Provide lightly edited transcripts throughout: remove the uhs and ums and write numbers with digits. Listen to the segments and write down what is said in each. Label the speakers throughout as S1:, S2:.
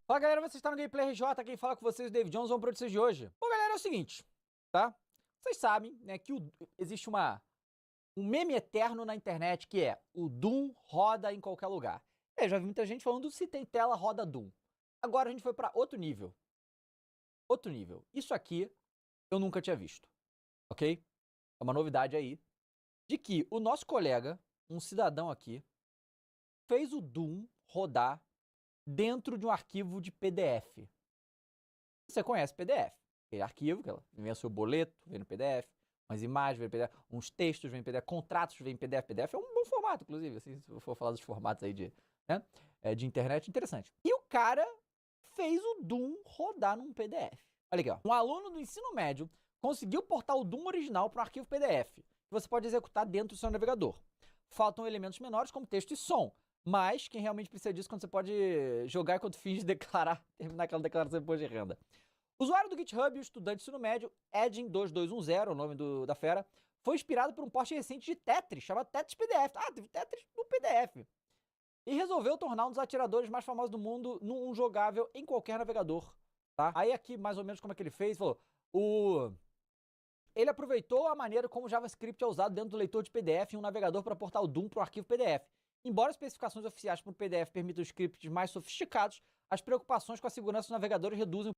S1: Fala galera, você está no Gameplay RJ, quem fala com vocês é o David Jones, vamos para notícias de hoje. Bom galera, é o seguinte, tá? Vocês sabem, né, que existe um meme eterno na internet que é o Doom roda em qualquer lugar. Eu já vi muita gente falando se tem tela roda Doom. Agora a gente foi para outro nível. Outro nível. Isso aqui eu nunca tinha visto, ok? É uma novidade aí de que o nosso colega, um cidadão aqui, fez o Doom rodar dentro de um arquivo de PDF. Você conhece PDF, aquele arquivo que vem o seu boleto, vem no PDF, umas imagens vem no PDF, uns textos vem no PDF, contratos vem no PDF. PDF é um bom formato, inclusive, assim, se eu for falar dos formatos aí de internet, interessante. E o cara fez o Doom rodar num PDF. Olha aqui, ó. Um aluno do ensino médio conseguiu portar o Doom original para um arquivo PDF, que você pode executar dentro do seu navegador. Faltam elementos menores como texto e som, mas quem realmente precisa disso quando você pode jogar enquanto finge terminar aquela declaração de imposto de renda. O usuário do GitHub e o estudante do ensino médio, Edin2210, o nome da fera, foi inspirado por um post recente de Tetris, chamado Tetris PDF. Ah, teve Tetris no PDF. E resolveu tornar um dos atiradores mais famosos do mundo num jogável em qualquer navegador, tá? Aí aqui, mais ou menos como é que ele fez, falou, ele aproveitou a maneira como o JavaScript é usado dentro do leitor de PDF em um navegador para portar o Doom para o arquivo PDF. Embora as especificações oficiais para o PDF permitam scripts mais sofisticados, as preocupações com a segurança dos navegadores reduzem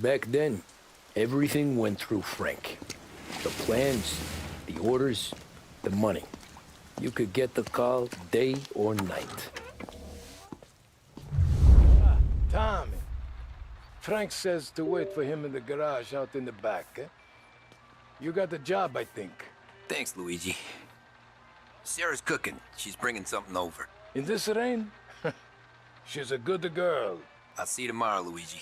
S2: Back then, everything went through Frank. The plans, the orders, the money. You could get the call day or night.
S3: Tommy. Frank says to wait for him in the garage out in the back, eh? You got the job, I think.
S4: Thanks, Luigi. Sarah's cooking. She's bringing something over.
S3: In this rain? She's a good girl.
S4: I'll see you tomorrow, Luigi.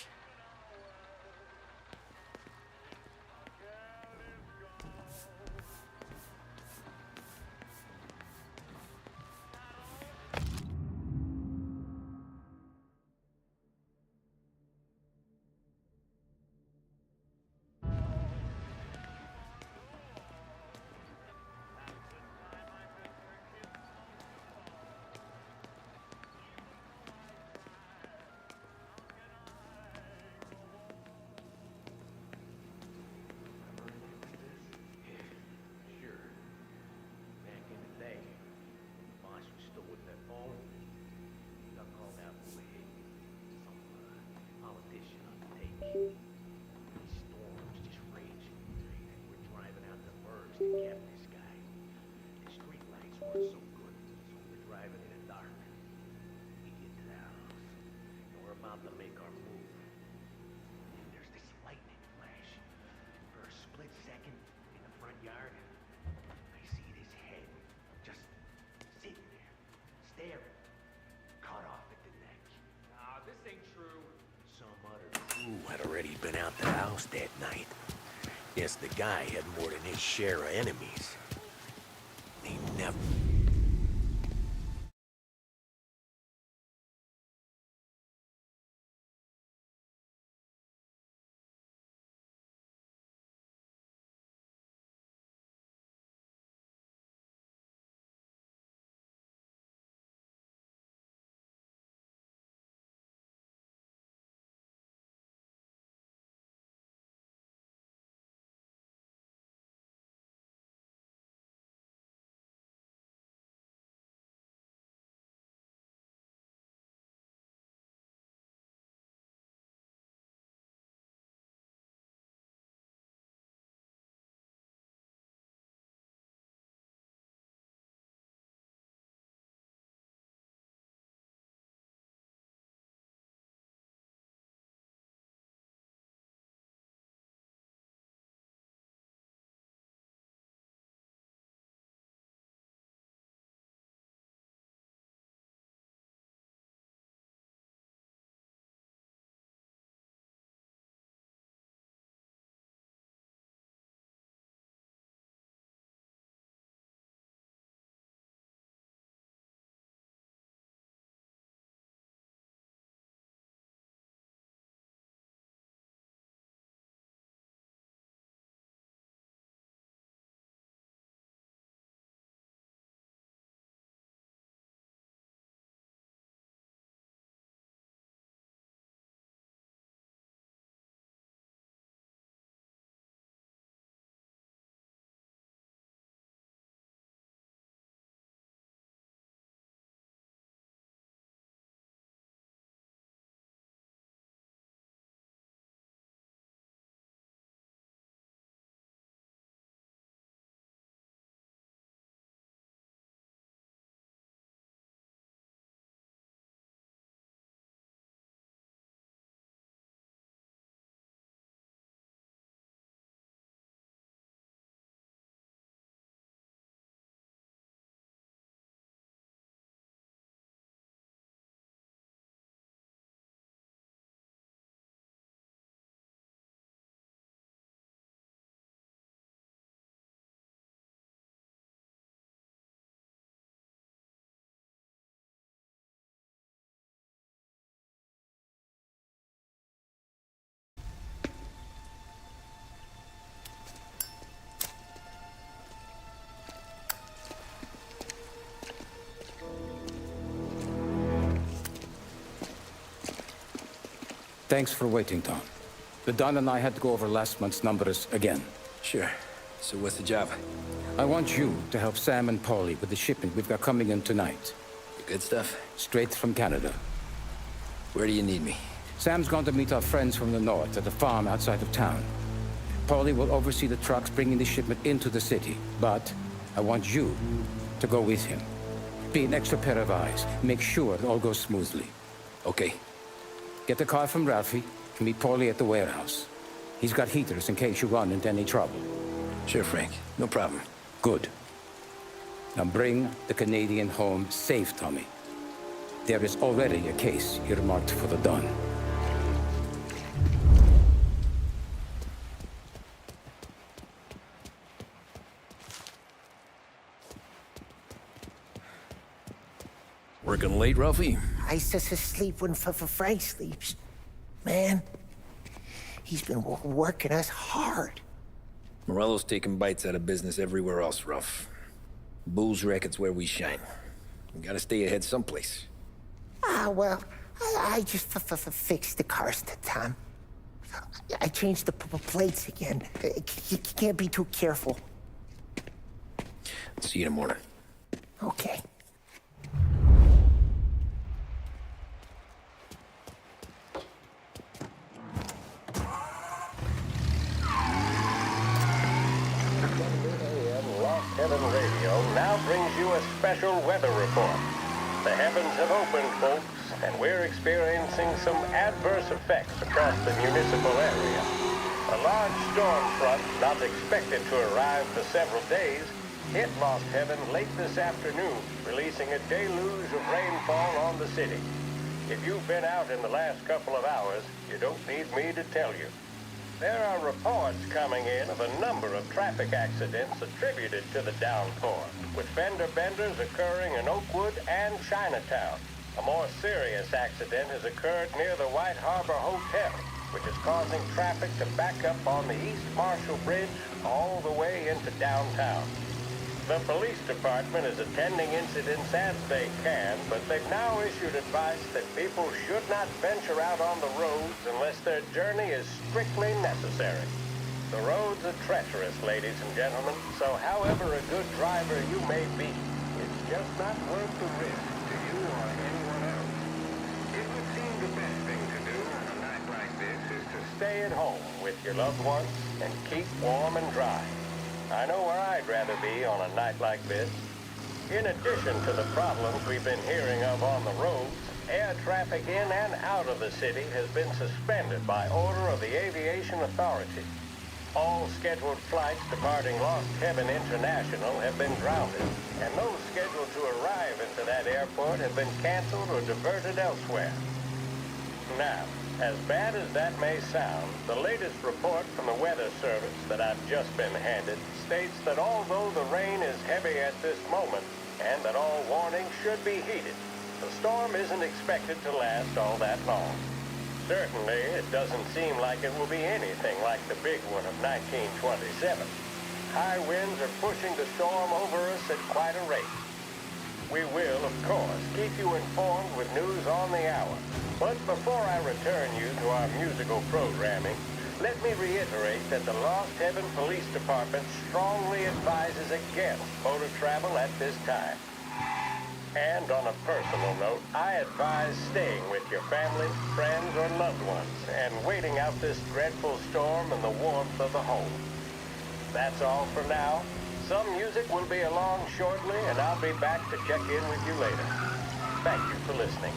S5: so good. So we're driving in the dark. We get to the house, and we're about to make our move. And there's this lightning flash. For a split second, in the front yard, I see this head just sitting there, staring, cut off at the neck.
S6: Nah, this ain't true.
S5: Some other crew had already been out to the house that night. Guess the guy had more than his share of enemies. They never...
S7: Thanks for waiting, Tom. The Don and I had to go over last month's numbers again.
S2: Sure. So what's the job?
S7: I want you to help Sam and Paulie with the shipment we've got coming in tonight.
S2: The good stuff?
S7: Straight from Canada.
S2: Where do you need me?
S7: Sam's going to meet our friends from the north at a farm outside of town. Paulie will oversee the trucks bringing the shipment into the city, but I want you to go with him. Be an extra pair of eyes. Make sure it all goes smoothly.
S2: Okay.
S7: Get the car from Ralphie and meet Paulie at the warehouse. He's got heaters in case you run into any trouble.
S2: Sure, Frank. No problem.
S7: Good. Now bring the Canadian home safe, Tommy. There is already a case earmarked for the Don.
S2: Working late, Ralphie?
S8: I sleep when Frank sleeps. Man, he's been working us hard.
S2: Morello's taking bites out of business everywhere else, Ruff. Bull's Record's where we shine. We gotta stay ahead someplace.
S8: Well, I just fixed the cars, Tom. I changed the plates again. You can't be too careful.
S2: See you in the morning.
S8: Okay.
S9: Heaven Radio now brings you a special weather report. The heavens have opened, folks, and we're experiencing some adverse effects across the municipal area. A large storm front, not expected to arrive for several days, hit Lost Heaven late this afternoon, releasing a deluge of rainfall on the city. If you've been out in the last couple of hours, you don't need me to tell you. There are reports coming in of a number of traffic accidents attributed to the downpour, with fender benders occurring in Oakwood and Chinatown. A more serious accident has occurred near the White Harbor Hotel, which is causing traffic to back up on the East Marshall Bridge all the way into downtown. The police department is attending incidents as they can, but they've now issued advice that people should not venture out on the roads unless their journey is strictly necessary. The roads are treacherous, ladies and gentlemen, so however a good driver you may be, it's just not worth the risk to you or anyone else. It would seem the best thing to do on a night like this is to stay at home with your loved ones and keep warm and dry. I know where I'd rather be on a night like this. In addition to the problems we've been hearing of on the roads, air traffic in and out of the city has been suspended by order of the Aviation Authority. All scheduled flights departing Lost Heaven International have been grounded, and those scheduled to arrive into that airport have been canceled or diverted elsewhere. Now, as bad as that may sound, the latest report from the Weather Service that I've just been handed states that although the rain is heavy at this moment, and that all warnings should be heeded, the storm isn't expected to last all that long. Certainly, it doesn't seem like it will be anything like the big one of 1927. High winds are pushing the storm over us at quite a rate. We will, of course, keep you informed with news on the hour. But before I return you to our musical programming, let me reiterate that the Lost Heaven Police Department strongly advises against motor travel at this time. And on a personal note, I advise staying with your family, friends, or loved ones and waiting out this dreadful storm in the warmth of the home. That's all for now. Some music will be along shortly, and I'll be back to check in with you later. Thank you for listening.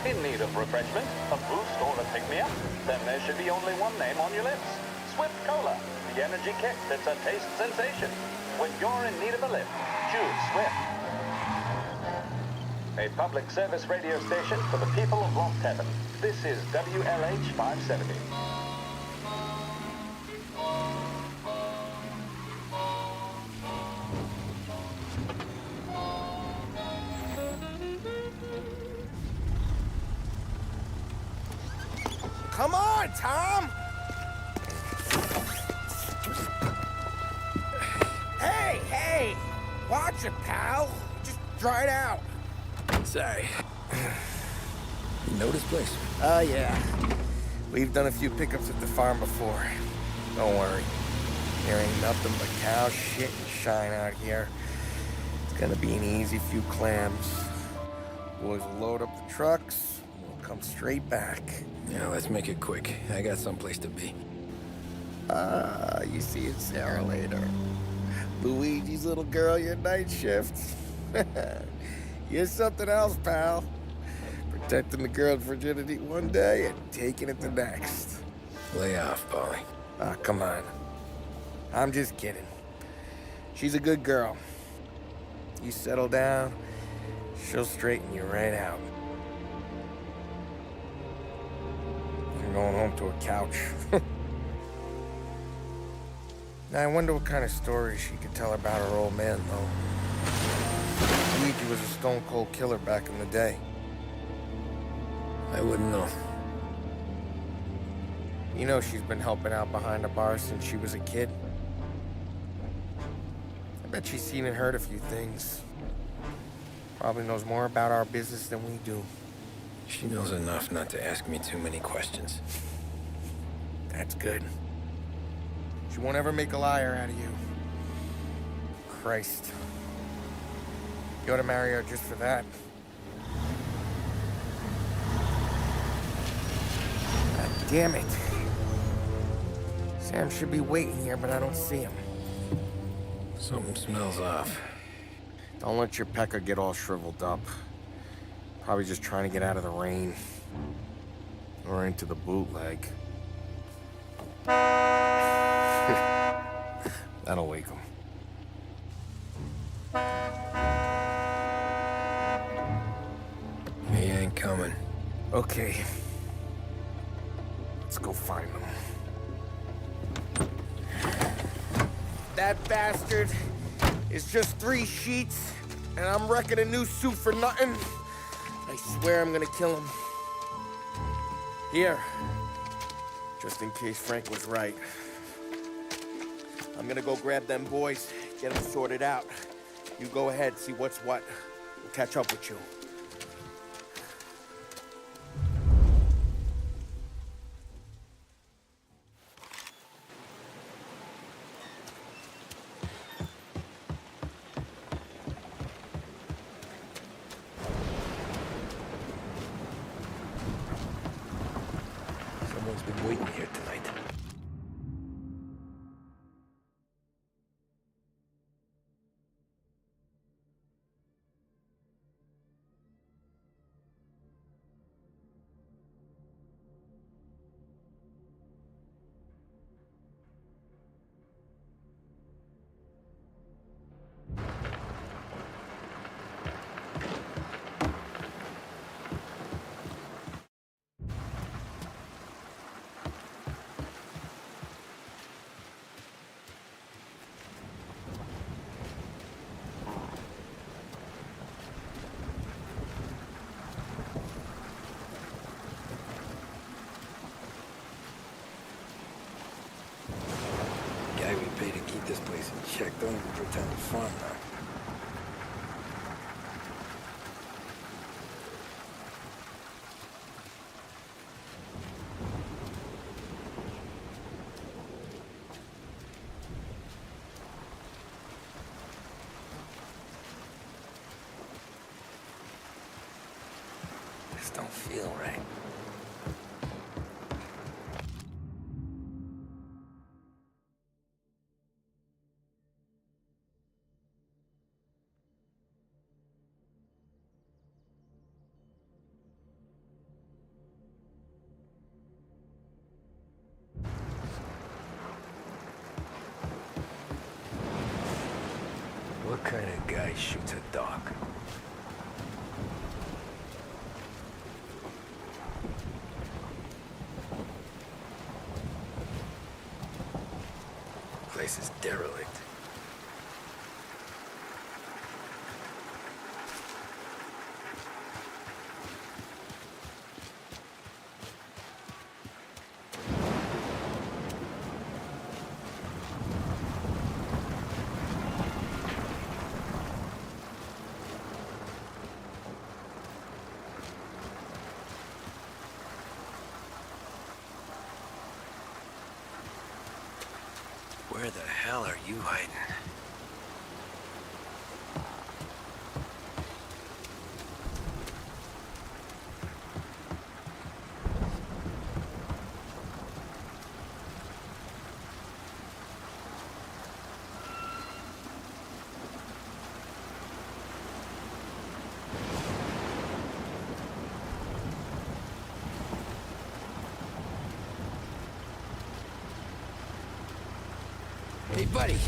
S10: In need of refreshment, a boost, or a pick-me-up? Then there should be only one name on your lips. Swift Cola, the energy kick that's a taste sensation. When you're in need of a lift, choose Swift. A public service radio station for the people of Lost Heaven. This is WLH 570.
S8: Come on, Tom! Hey! Watch it, pal. Just dry it out.
S2: Sorry. You know this place?
S8: Yeah. We've done a few pickups at the farm before. Don't worry. There ain't nothing but cow shit and shine out here. It's gonna be an easy few clams. Boys will load up the trucks, and we'll come straight back.
S2: Yeah, let's make it quick. I got someplace to be.
S8: You see it, Sarah, later. Luigi's little girl, your night shift. You're something else, pal. Protecting the girl's virginity one day and taking it the next.
S2: Lay off, Polly.
S8: Ah, come on. I'm just kidding. She's a good girl. You settle down, she'll straighten you right out. You're going home to a couch. Now, I wonder what kind of stories she could tell about her old man, though. Luigi was a stone-cold killer back in the day.
S2: I wouldn't know.
S8: You know she's been helping out behind the bar since she was a kid. I bet she's seen and heard a few things. Probably knows more about our business than we do.
S2: She knows enough not to ask me too many questions.
S8: That's good. She won't ever make a liar out of you. Christ. You ought to marry her just for that. Damn it. Sam should be waiting here, but I don't see him.
S3: Something smells off.
S8: Don't let your pecker get all shriveled up. Probably just trying to get out of the rain. Or into the bootleg. That'll wake him.
S3: He ain't coming.
S8: Okay. Let's go find him. That bastard is just 3 sheets, and I'm wrecking a new suit for nothing. I swear I'm gonna kill him. Here. Just in case Frank was right. I'm gonna go grab them boys, get them sorted out. You go ahead, see what's what. We'll catch up with you.
S3: Someone's been waiting here tonight. Guy we pay to keep this place in check don't even pretend to farm now. This don't feel right. What kind of guy shoots a dog? Place is derelict. Where the hell are you hiding? Hey, buddy.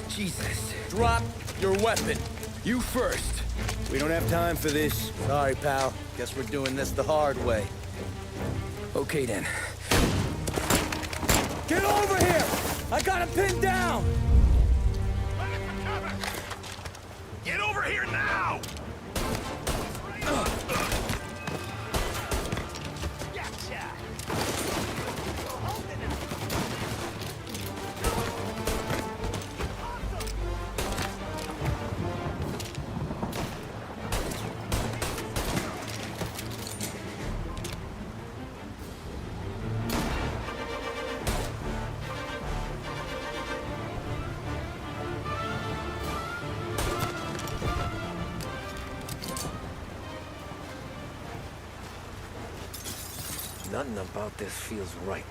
S3: Jesus.
S8: Drop your weapon.
S2: You first.
S11: We don't have time for this. Sorry, pal. Guess we're doing this the hard way.
S2: Okay, then.
S11: Get over here! I got him pinned down!
S10: Get over here now!
S2: Nothing about this feels right.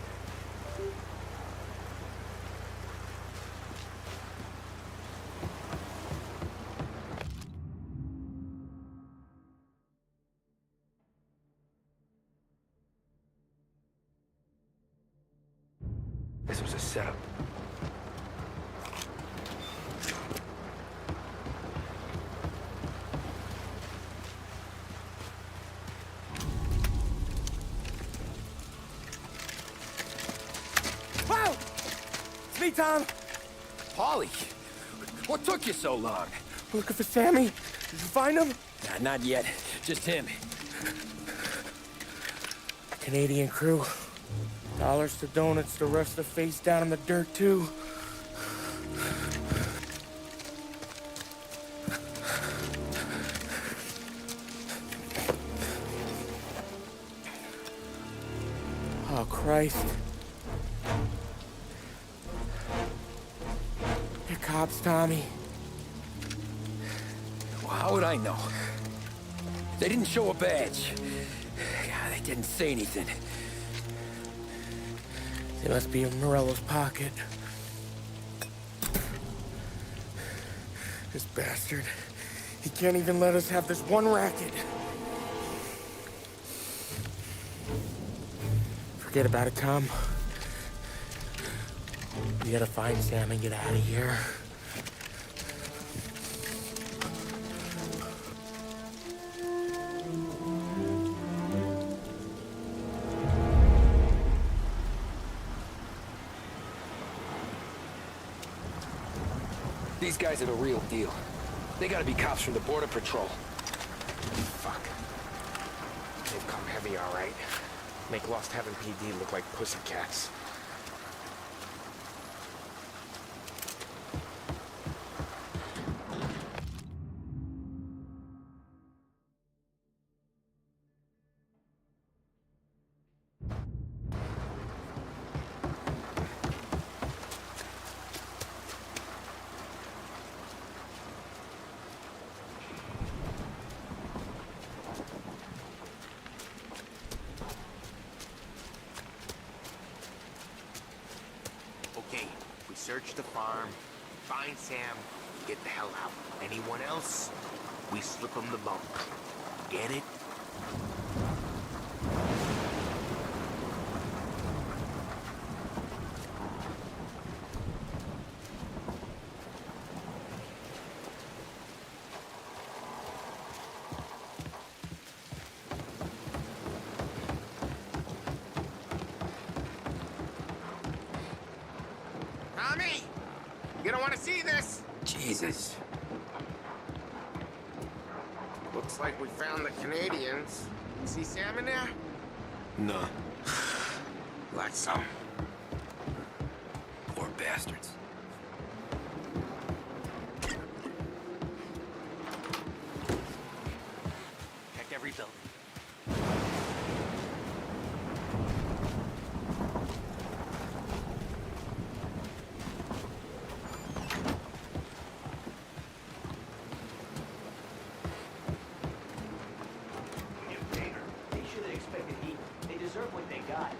S2: This was a setup.
S8: Wow! It's me, Tom.
S2: Paulie, what took you so long?
S8: Looking for Sammy. Did you find him?
S2: Nah, not yet. Just him.
S8: Canadian crew. Dollars to donuts, the rest of the face down in the dirt, too. Oh, Christ. They're cops, Tommy.
S2: Well, how would I know? They didn't show a badge. God, they didn't say anything.
S8: They must be in Morello's pocket. This bastard. He can't even let us have this one racket. Forget about it, Tom. We gotta find Sam and get out of here.
S2: These guys are the real deal. They gotta be cops from the Border Patrol.
S12: Fuck. They've come heavy, all right. Make Lost Heaven PD look like pussycats.
S5: Okay, we search the farm, find Sam, get the hell out. Anyone else, we slip them the bump. Get it? Tommy! You don't want to see this!
S2: Jesus.
S5: Looks like we found the Canadians. See Sam in there?
S2: No.
S5: Like some.
S2: Poor bastards.
S5: Check every building.
S10: They should have expected heat. They deserve what they got.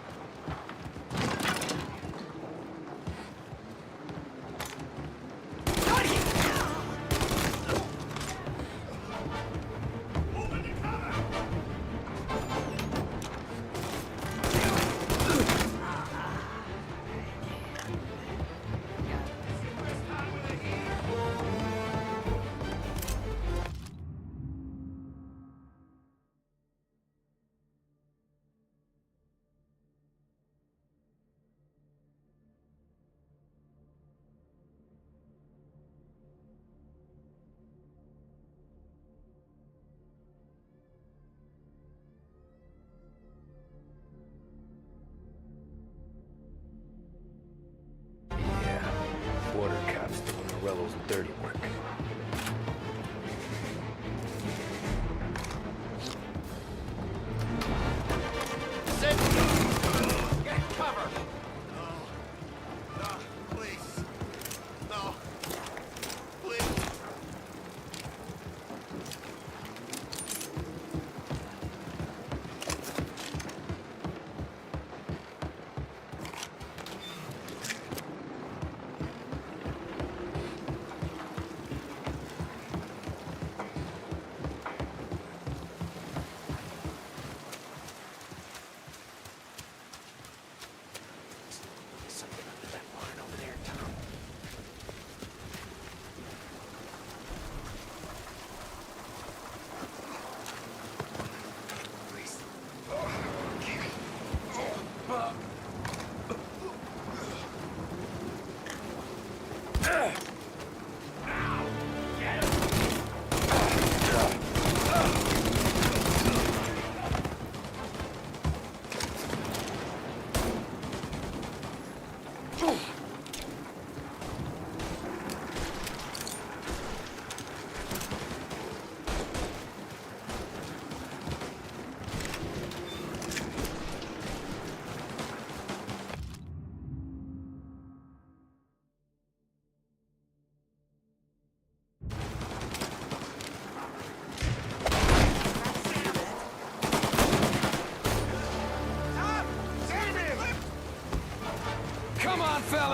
S2: Yeah, border cops doing Morello's dirty work.
S5: Get cover!
S6: Please. No. Please.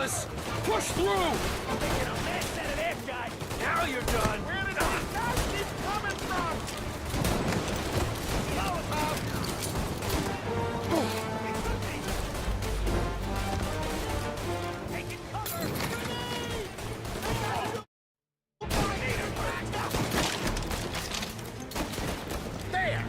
S3: Fellas, push through!
S5: Making a mess out of that guy.
S3: Now you're done.
S5: Where did all these guys keep coming from? Taking cover.
S3: There!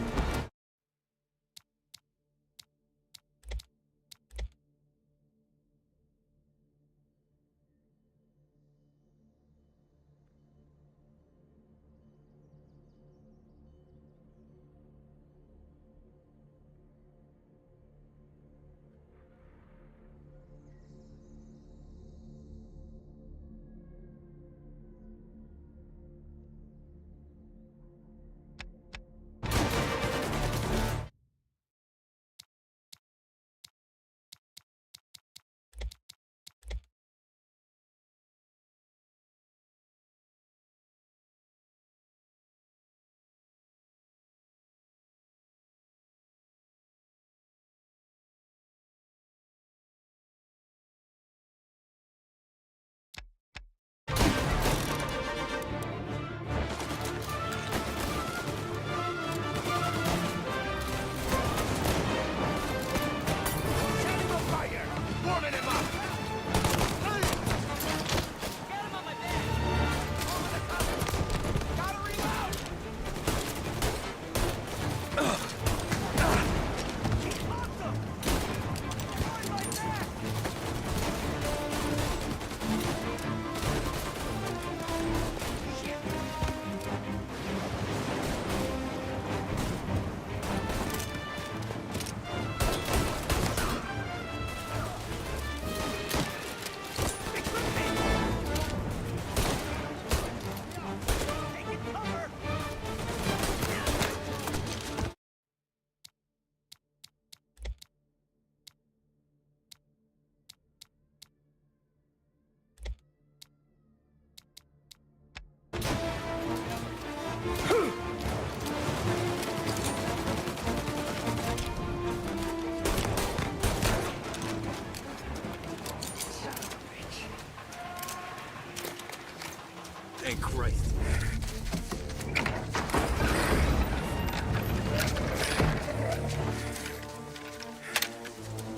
S3: Thank Christ.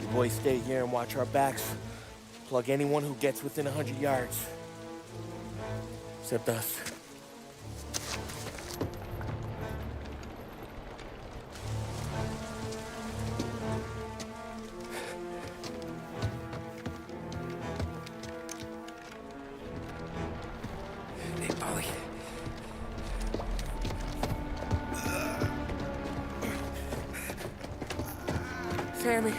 S8: You boys stay here and watch our backs. Plug anyone who gets within 100 yards. Except us.
S2: Hey, Polly.
S8: Sammy.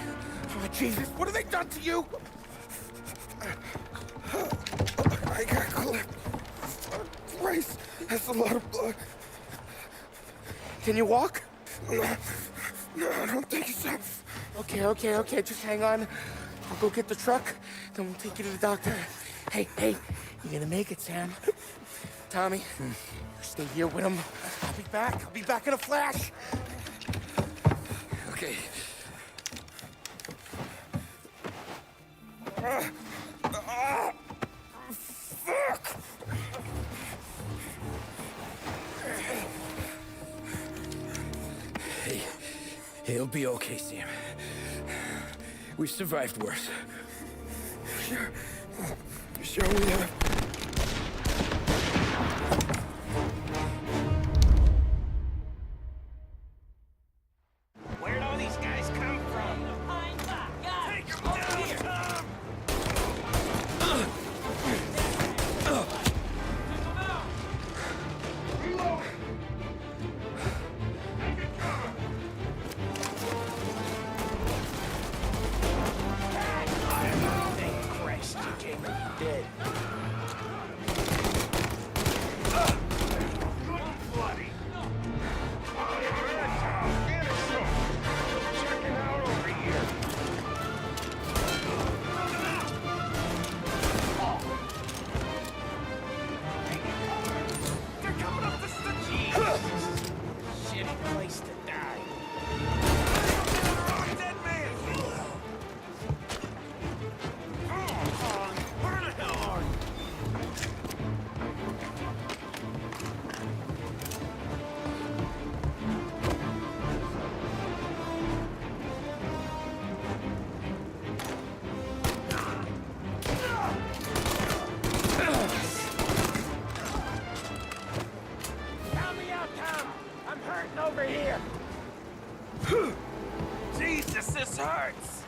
S8: Oh, Jesus. What have they done to you? I got clipped. Christ. That's a lot of blood. Can you walk? No, I don't think so. Okay. Just hang on. I'll go get the truck, then we'll take you to the doctor. Hey, you're gonna make it, Sam. Tommy, you stay here with him. I'll be back in a flash.
S2: Okay.
S8: Fuck!
S2: Hey, it'll be okay, Sam. We've survived worse.
S8: Sure we have.
S5: Where'd all these guys come from? Take them down, Tom! Thank Christ you came in dead.
S3: I'm hurting over here.
S6: Jesus, this hurts!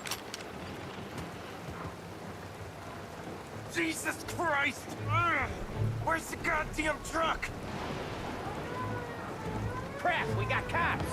S6: Jesus Christ! Ugh. Where's the goddamn truck?
S5: Crap, we got cops!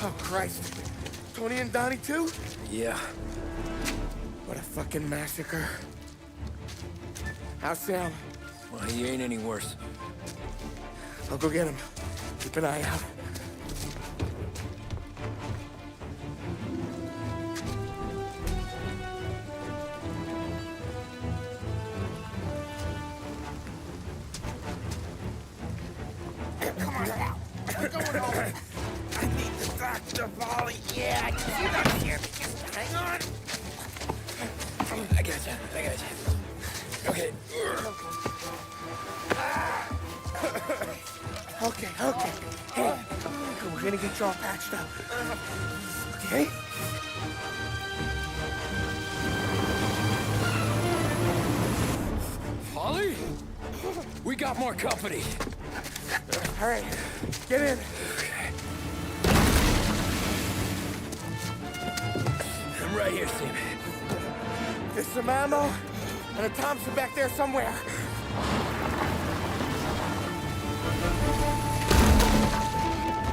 S8: Oh, Christ. Tony and Donnie, too?
S2: Yeah.
S8: What a fucking massacre. How's Sam?
S2: Well, he ain't any worse.
S8: I'll go get him. Keep an eye out. Come on now. I'm going home. I need the doctor, Molly. Yeah, you don't hear me. Just hang on.
S2: I gotcha. Okay.
S8: Okay. Hey, we're gonna get you all patched up. Okay?
S2: Holly? We got more company.
S8: All right, get in.
S2: I'm right here, Sam.
S8: There's some ammo and a Thompson back there somewhere.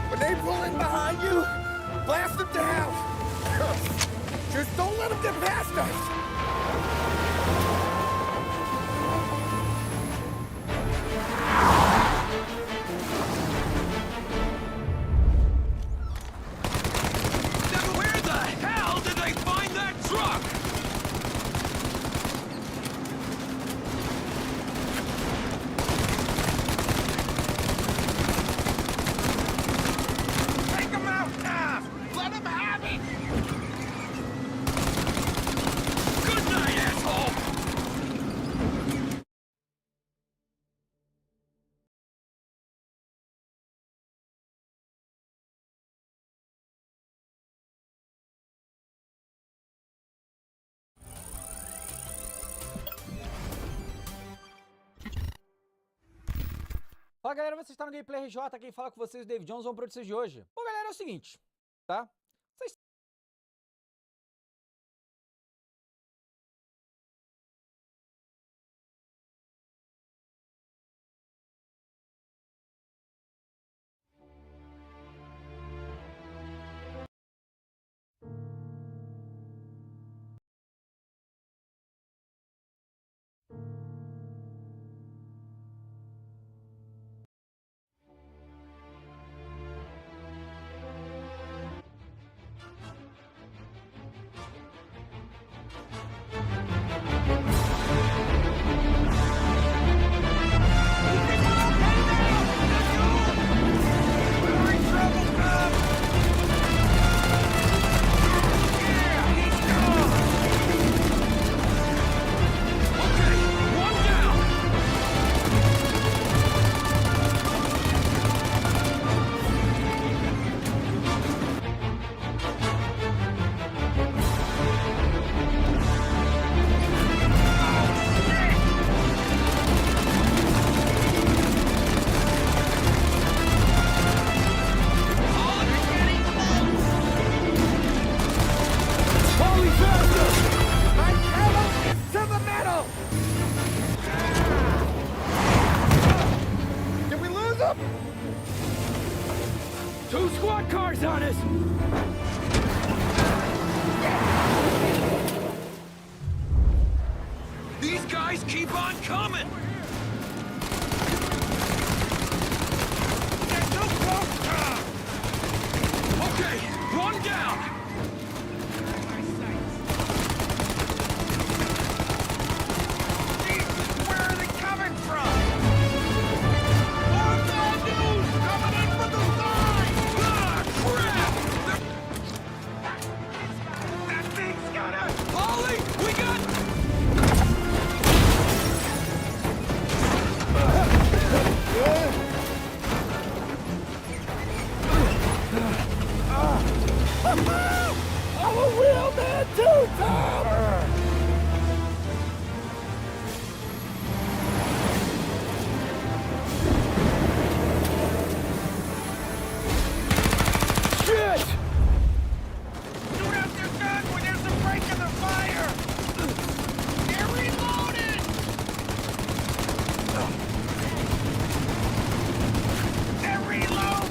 S8: When they pull in behind you, blast them down. Just don't let them get past us.
S6: Now where the hell did they find that truck? Take him out now! Let him have it! Good night, asshole!
S1: Fala galera, vocês estão no Gameplay RJ, quem fala com vocês é o David Jones, vamos pro notícias de hoje. Bom galera, é o seguinte, tá? Vocês
S2: 2 squad cars on us!
S6: These guys keep on coming! They're too close, Tom! Okay, one down! Jesus, where are they coming from? More bad news coming in from the side! Ah, crap! That thing's got us! Ollie, we got...
S2: I'm a real man too, Tom! Shit!
S6: Shoot out their gun when there's a break in the fire! They're reloaded! They're reload!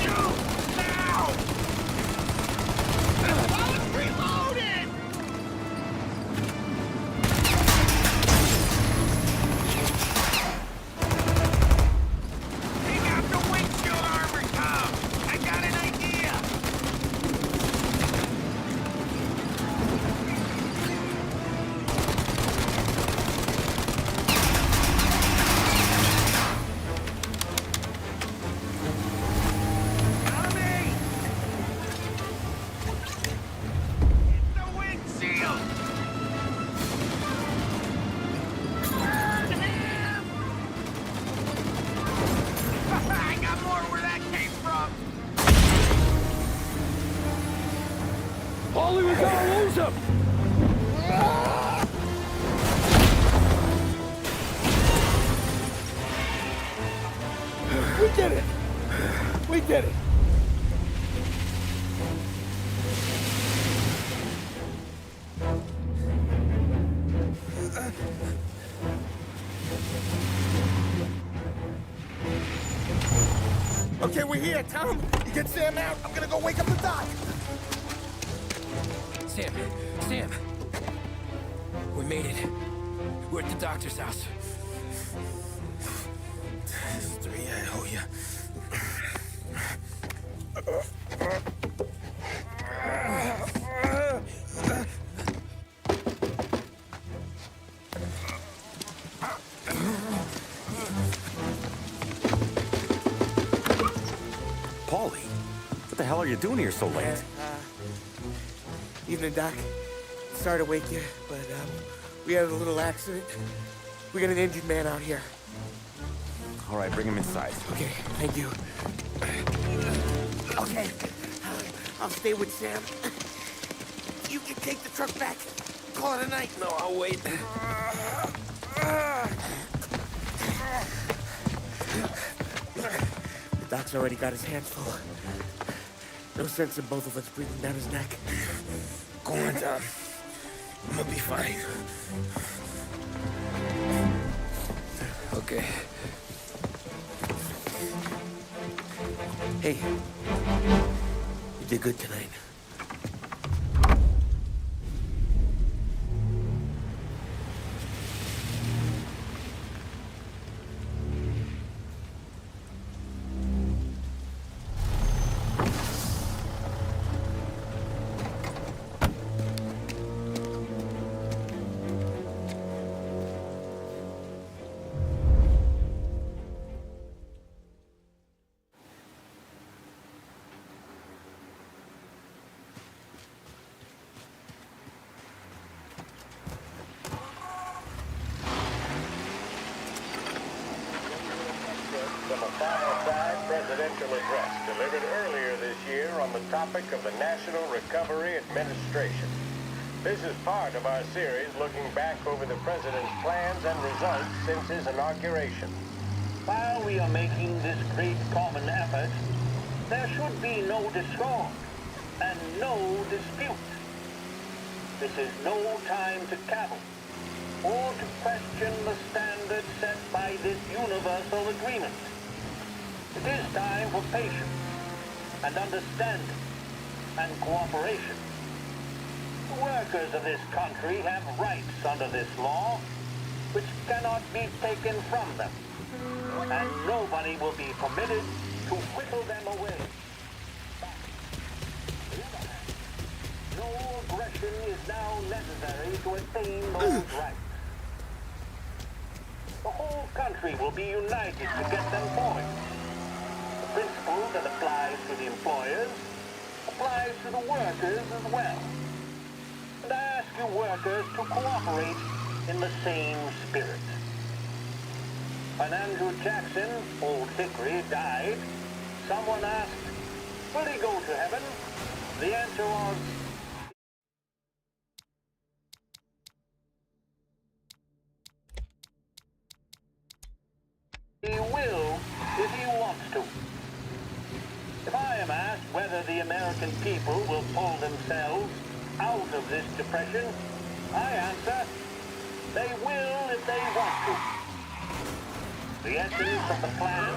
S6: Shoot! Now! While it's reloaded! Take out the windshield armor, Tom! I got an idea! Tommy! The windshield! Burn him! I got more where that came from!
S2: Ollie, we gotta lose him! We did it! We did it!
S8: Okay, we're here, Tom. You get Sam out. I'm gonna go wake up the doc.
S2: Sam! We made it. We're at the doctor's house.
S8: This is 3, I owe you.
S11: Paulie, what the hell are you doing here so late?
S8: Evening, Doc. Sorry to wake you, but we had a little accident. We got an injured man out here.
S11: All right, bring him inside.
S8: Okay, thank you. Okay, I'll stay with Sam. You can take the truck back. Call it a night.
S2: No, I'll wait.
S8: The doc's already got his hands full. No sense in both of us breathing down his neck. Go on, Tom. I'm gonna be fine.
S2: Okay.
S8: Hey, you did good tonight.
S9: From a fireside presidential address delivered earlier this year on the topic of the National Recovery Administration. This is part of our series looking back over the president's plans and results since his inauguration.
S10: While we are making this great common effort, there should be no discord and no dispute. This is no time to cavil or to question the standards set by this universal agreement. It is time for patience
S9: and understanding and cooperation. The workers of this country have rights under this law, which cannot be taken from them, and nobody will be permitted to whittle them away. But, on the other hand, no aggression is now necessary to attain those rights. The whole country will be united to get them going. The principle that applies to the employers applies to the workers as well. And I ask you workers to cooperate in the same spirit. When Andrew Jackson, Old Hickory, died, someone asked, will he go to heaven? The answer was, he will if he wants to. If I am asked whether the American people will pull themselves out of this depression, I answer, they will if they want to. The essence of the plan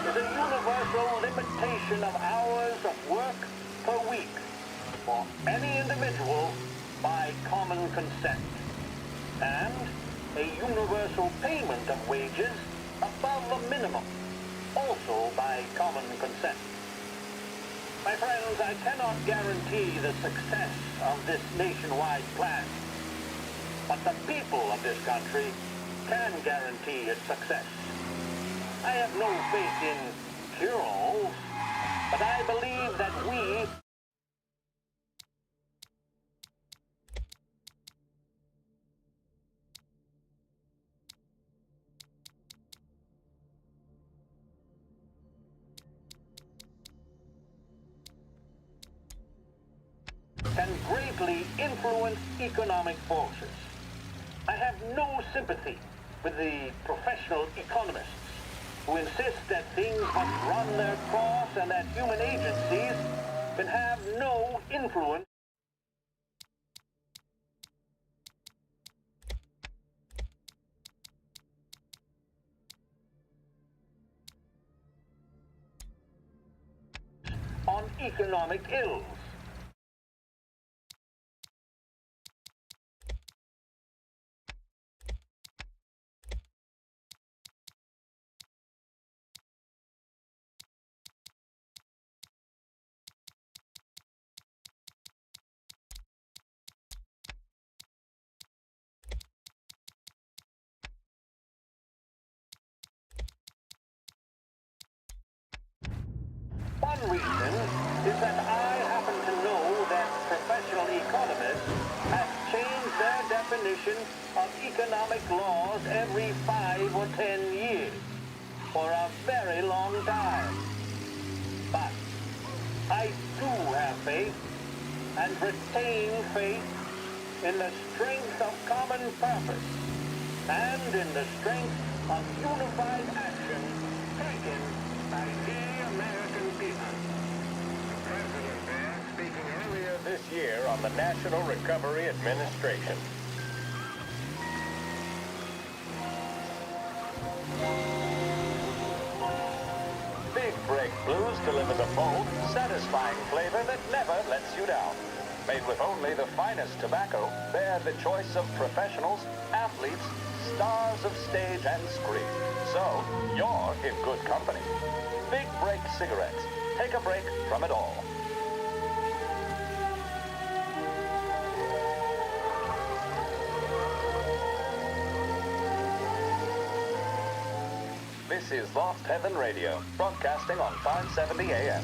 S9: is a universal limitation of hours of work per week for any individual by common consent, and a universal payment of wages above the minimum, also by common consent. My friends, I cannot guarantee the success of this nationwide plan, but the people of this country can guarantee its success. I have no faith in cure-alls, but I believe that we can greatly influence economic forces. I have no sympathy with the professional economists who insist that things must run their course and that human agencies can have no influence on economic ills. One reason is that I happen to know that professional economists have changed their definition of economic laws every 5 or 10 years for a very long time. But I do have faith and retain faith in the strength of common purpose and in the strength of unified action taken by the American people. The President there speaking earlier this year on the National Recovery Administration. Big Break Blues delivers a bold, satisfying flavor that never lets you down. Made with only the finest tobacco, they're the choice of professionals, athletes, stars of stage and screen. So, you're in good company. Big Break cigarettes. Take a break from it all. This is Lost Heaven Radio, broadcasting on 570 AM.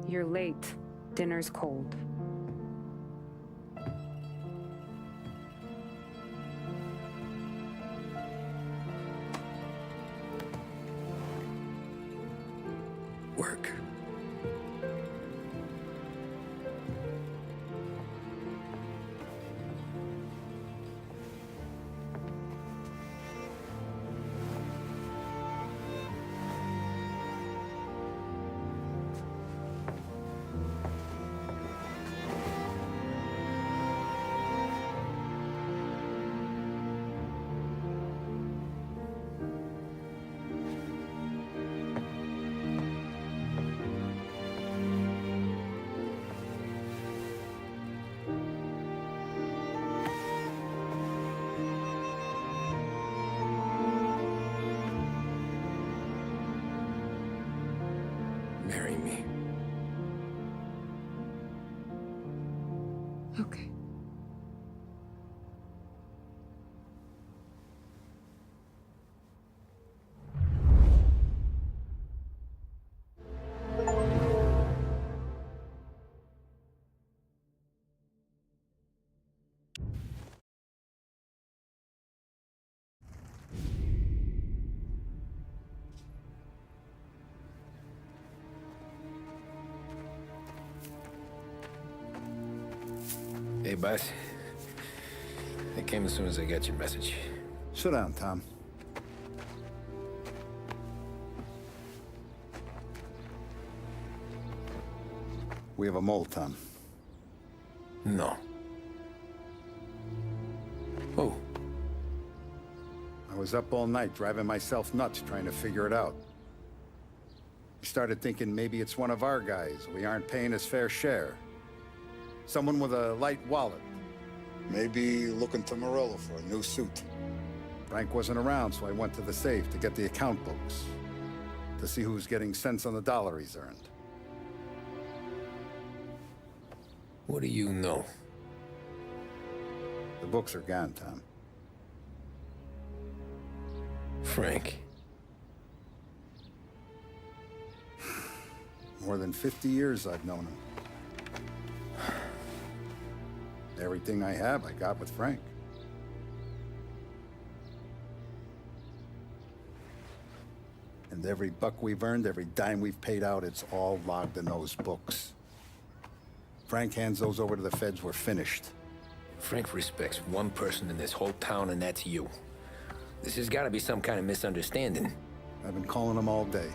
S13: You're late. Dinner's cold.
S2: work. Marry me.
S13: Okay.
S2: Hey, boss. I came as soon as I got your message.
S14: Sit down, Tom. We have a mole, Tom.
S2: No. Oh.
S14: I was up all night driving myself nuts trying to figure it out. I started thinking maybe it's one of our guys. We aren't paying his fair share. Someone with a light wallet. Maybe looking to Morello for a new suit. Frank wasn't around, so I went to the safe to get the account books. To see who's getting cents on the dollar he's earned.
S2: What do you know?
S14: The books are gone, Tom.
S2: Frank.
S14: More than 50 years I've known him. Everything I have, I got with Frank. And every buck we've earned, every dime we've paid out, it's all logged in those books. Frank hands those over to the feds, we're finished.
S2: Frank respects one person in this whole town, and that's you. This has got to be some kind of misunderstanding.
S14: I've been calling him all day.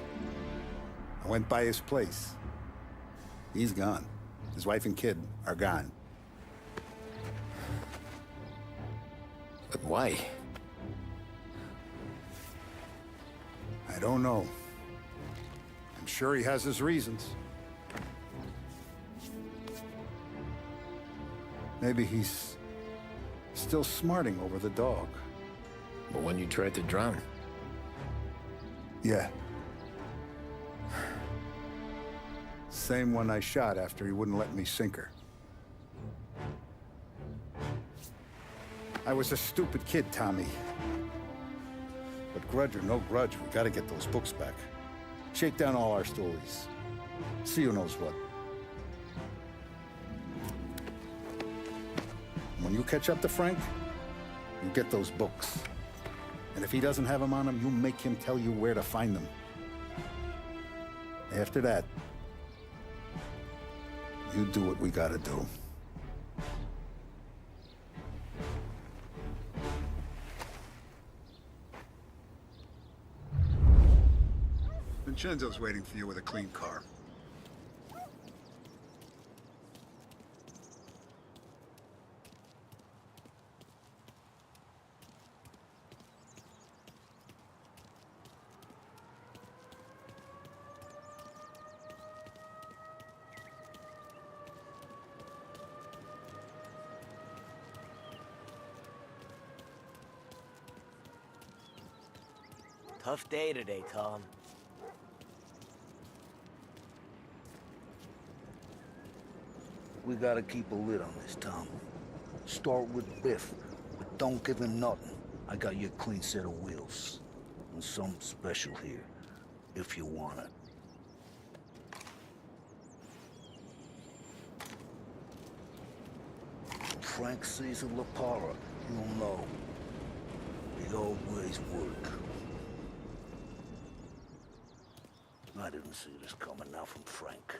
S14: I went by his place. He's gone. His wife and kid are gone.
S2: But why?
S14: I don't know. I'm sure he has his reasons. Maybe he's still smarting over the dog.
S2: The one you tried to drown?
S14: Yeah. Same one I shot after he wouldn't let me sink her. I was a stupid kid, Tommy. But grudge or no grudge, we gotta get those books back. Shake down all our stories. See who knows what. When you catch up to Frank, you get those books. And if he doesn't have them on him, you make him tell you where to find them. After that, you do what we gotta do. Vincenzo's waiting for you with a clean car.
S15: Tough day today, Tom.
S16: We gotta keep a lid on this, Tom. Start with Biff, but don't give him nothing. I got you a clean set of wheels. And something special here, if you want it. Frank sees a La Parra, you'll know. The old ways work. I didn't see this coming now from Frank.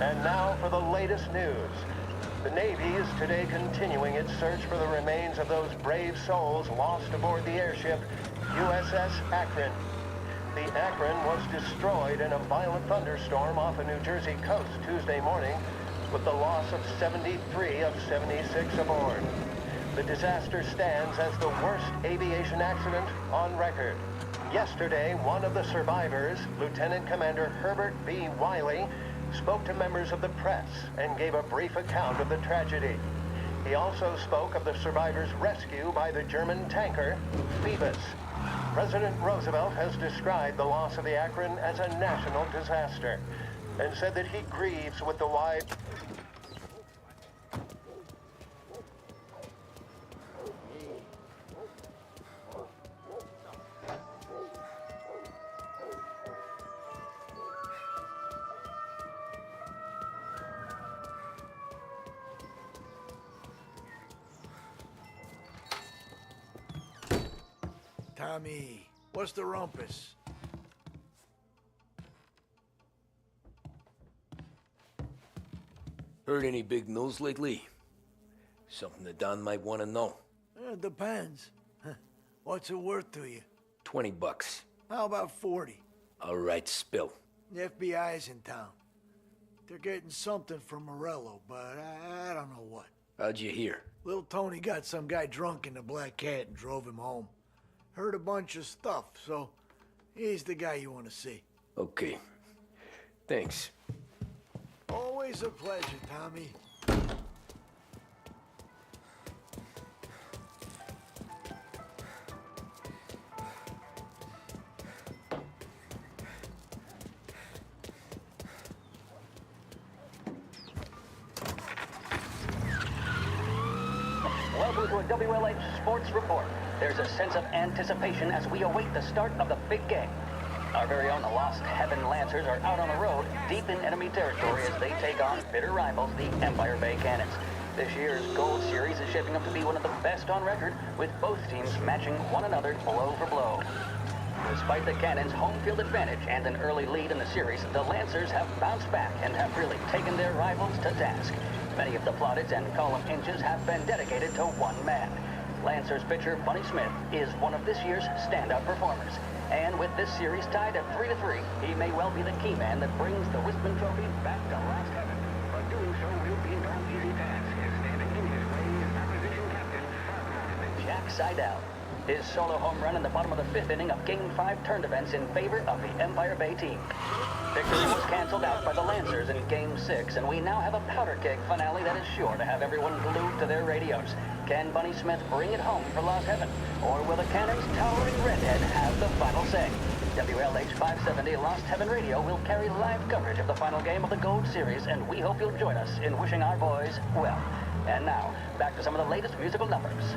S9: And now for the latest news. The Navy is today continuing its search for the remains of those brave souls lost aboard the airship USS Akron. The Akron was destroyed in a violent thunderstorm off the New Jersey coast Tuesday morning, with the loss of 73 of 76 aboard. The disaster stands as the worst aviation accident on record. Yesterday, one of the survivors, Lieutenant Commander Herbert B. Wiley, spoke to members of the press and gave a brief account of the tragedy. He also spoke of the survivors' rescue by the German tanker, Phoebus. President Roosevelt has described the loss of the Akron as a national disaster and said that he grieves with the wide...
S3: Tommy, what's the rumpus?
S2: Heard any big news lately? Something that Don might want to know.
S3: It depends. What's it worth to you?
S2: $20.
S3: How about 40?
S2: All right, spill.
S3: The FBI's in town. They're getting something from Morello, but I don't know what.
S2: How'd you hear?
S3: Little Tony got some guy drunk in the Black Cat and drove him home. Heard a bunch of stuff, so he's the guy you want to see.
S2: Okay. Thanks.
S3: Always a pleasure, Tommy.
S10: Welcome to a WLH Sports Report. There's a sense of anticipation as we await the start of the big game. Our very own Lost Heaven Lancers are out on the road, deep in enemy territory as they take on bitter rivals, the Empire Bay Cannons. This year's Gold Series is shaping up to be one of the best on record, with both teams matching one another blow for blow. Despite the Cannons' home field advantage and an early lead in the series, the Lancers have bounced back and have really taken their rivals to task. Many of the plaudits and column inches have been dedicated to one man.
S13: Lancers pitcher Bunny Smith is one of this year's standout performers. And with this series tied at 3-3, he may well be the key man that brings the Wispman Trophy back to last heaven. But doing so will be no easy task, as standing in his way is opposition captain Jack Seidel. His solo home run in the bottom of the fifth inning of Game 5 turned events in favor of the Empire Bay team. Victory was canceled out by the Lancers in Game 6, and we now have a powder keg finale that is sure to have everyone glued to their radios. Can Bunny Smith bring it home for Lost Heaven, or will the Cannon's towering redhead have the final say? WLH 570 Lost Heaven Radio will carry live coverage of the final game of the Gold Series, and we hope you'll join us in wishing our boys well. And now, back to some of the latest musical numbers.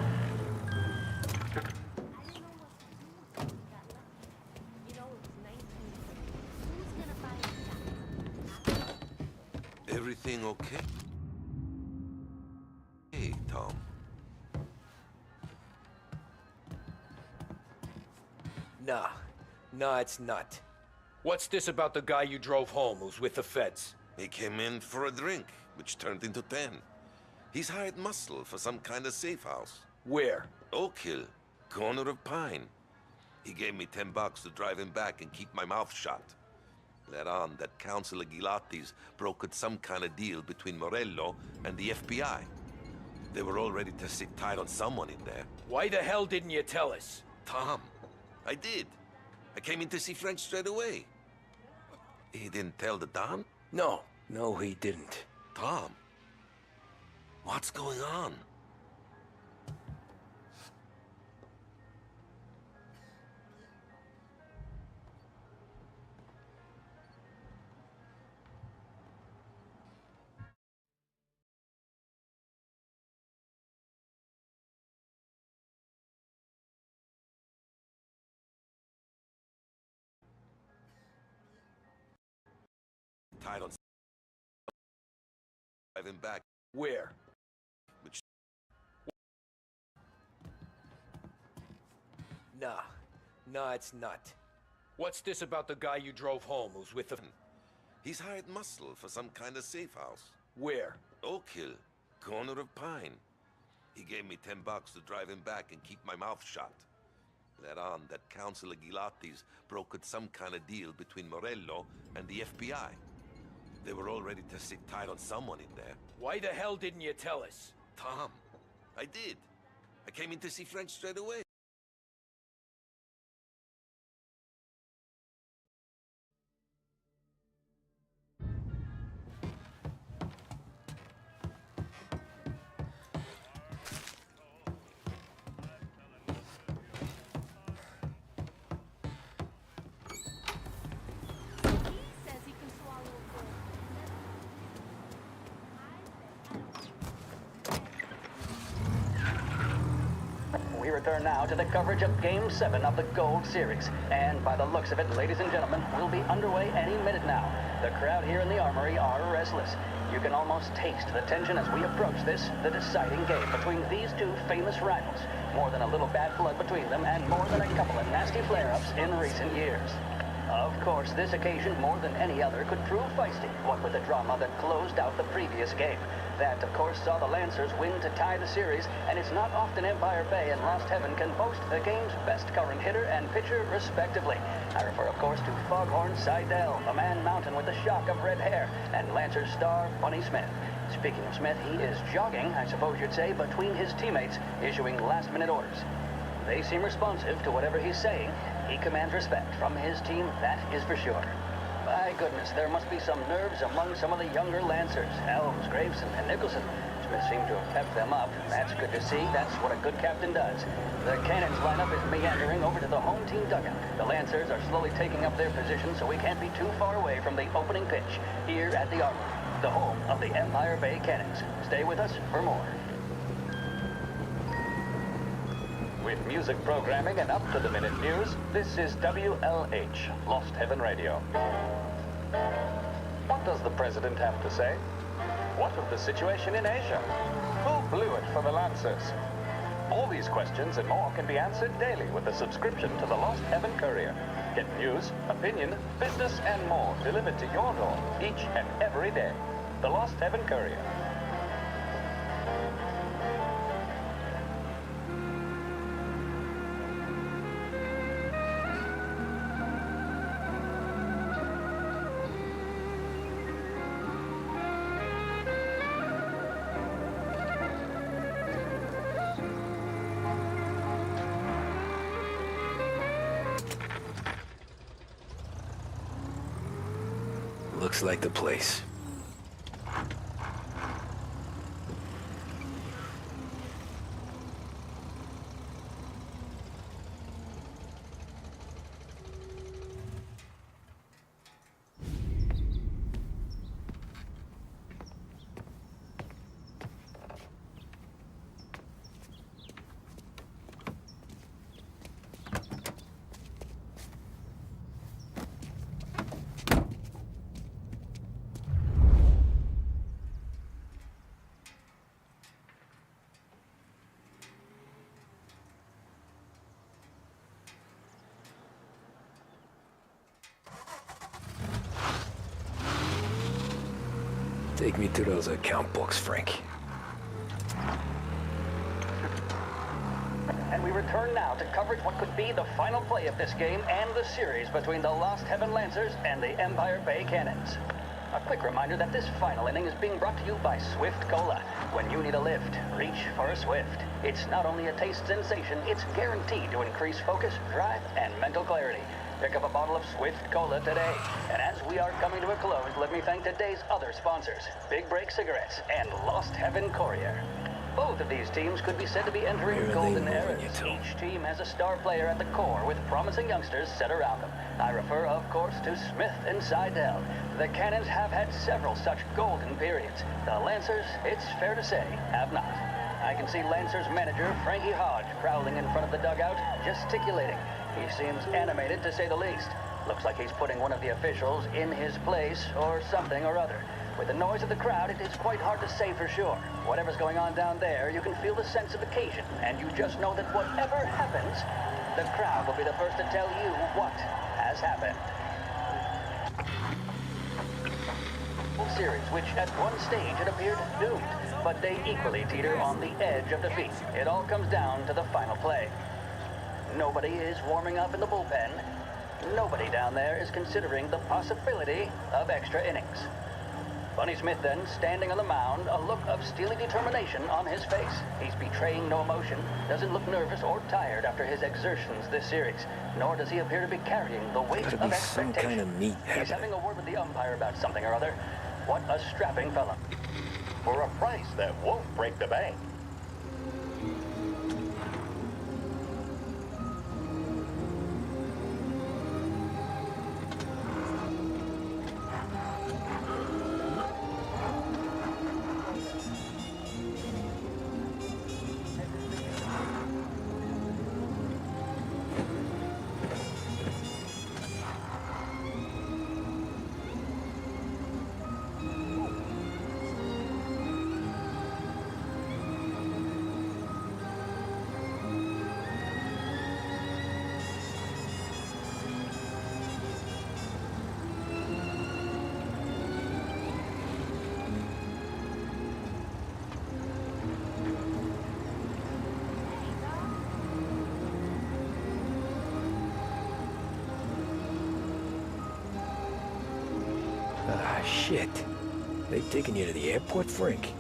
S15: Everything okay? Hey, Tom.
S2: Nah, it's not. What's this about the guy you drove home who's with the feds?
S15: He came in for a drink, which turned into 10. He's hired muscle for some kind of safe house.
S2: Where?
S15: Oak Hill, corner of Pine. He gave me $10 to drive him back and keep my mouth shut. Let on that Councilor Gilatti's brokered some kind of deal between Morello and the FBI. They were all ready to sit tight on someone in there.
S2: Why the hell didn't you tell us?
S15: Tom, I did. I came in to see Frank straight away. He didn't tell the Don?
S2: No, he didn't.
S15: Tom, what's going on? Tied on. Drive him back.
S2: Where?
S15: Which?
S2: Nah, it's not. What's this about the guy you drove home who's with the...
S15: He's hired muscle for some kind of safe house.
S2: Where?
S15: Oak Hill, corner of Pine. He gave me $10 to drive him back and keep my mouth shut. Let on that Councilor Gilatti's brokered some kind of deal between Morello and the FBI. They were all ready to sit tight on someone in there.
S2: Why the hell didn't you tell us?
S15: Tom, I did. I came in to see Frank straight away.
S13: We return now to the coverage of Game 7 of the Gold Series. And by the looks of it, ladies and gentlemen, we'll be underway any minute now. The crowd here in the Armory are restless. You can almost taste the tension as we approach this, the deciding game between these two famous rivals. More than a little bad blood between them, and more than a couple of nasty flare-ups in recent years. Of course, this occasion, more than any other, could prove feisty, what with the drama that closed out the previous game. That, of course, saw the Lancers win to tie the series, and it's not often Empire Bay and Lost Heaven can boast the game's best current hitter and pitcher, respectively. I refer, of course, to Foghorn Seidel, a man mountain with the shock of red hair, and Lancers star Bunny Smith. Speaking of Smith, he is jogging, I suppose you'd say, between his teammates, issuing last-minute orders. They seem responsive to whatever he's saying. He commands respect from his team, that is for sure. My goodness, there must be some nerves among some of the younger Lancers. Elms, Graveson, and Nicholson. Smith seemed to have kept them up. That's good to see. That's what a good captain does. The Cannons lineup is meandering over to the home team dugout. The Lancers are slowly taking up their position, so we can't be too far away from the opening pitch here at the Armory, the home of the Empire Bay Cannons. Stay with us for more. With music programming and up-to-the-minute news, this is WLH, Lost Heaven Radio. What does the President have to say? What of the situation in Asia? Who blew it for the Lancers? All these questions and more can be answered daily with a subscription to the Lost Heaven Courier. Get news, opinion, business, and more delivered to your door each and every day. The Lost Heaven Courier.
S2: Looks like the place. Take me to those account books, Frank.
S13: And we return now to coverage what could be the final play of this game and the series between the Lost Heaven Lancers and the Empire Bay Cannons. A quick reminder that this final inning is being brought to you by Swift Cola. When you need a lift, reach for a Swift. It's not only a taste sensation, it's guaranteed to increase focus, drive, and mental clarity. Pick up a bottle of Swift Cola today. And as we are coming to a close, let me thank today's other sponsors, Big Break Cigarettes and Lost Heaven Courier. Both of these teams could be said to be entering golden eras. Each team has a star player at the core with promising youngsters set around them. I refer, of course, to Smith and Seidel. The Cannons have had several such golden periods. The Lancers, it's fair to say, have not. I can see Lancers manager Frankie Hodge prowling in front of the dugout, gesticulating. He seems animated, to say the least. Looks like he's putting one of the officials in his place or something or other. With the noise of the crowd, it is quite hard to say for sure. Whatever's going on down there, you can feel the sense of occasion, and you just know that whatever happens, the crowd will be the first to tell you what has happened. Series, which at one stage it appeared doomed, but they equally teeter on the edge of defeat. It all comes down to the final play. Nobody is warming up in the bullpen. Nobody down there is considering the possibility of extra innings. Bunny Smith then, standing on the mound, a look of steely determination on his face. He's betraying no emotion, doesn't look nervous or tired after his exertions this series, nor does he appear to be carrying the weight of expectation.
S2: Some kind of meat
S13: He's having a word with the umpire about something or other. What a strapping fella.
S9: For a price that won't break the bank.
S2: Ah, shit. They've taken you to the airport, Frank?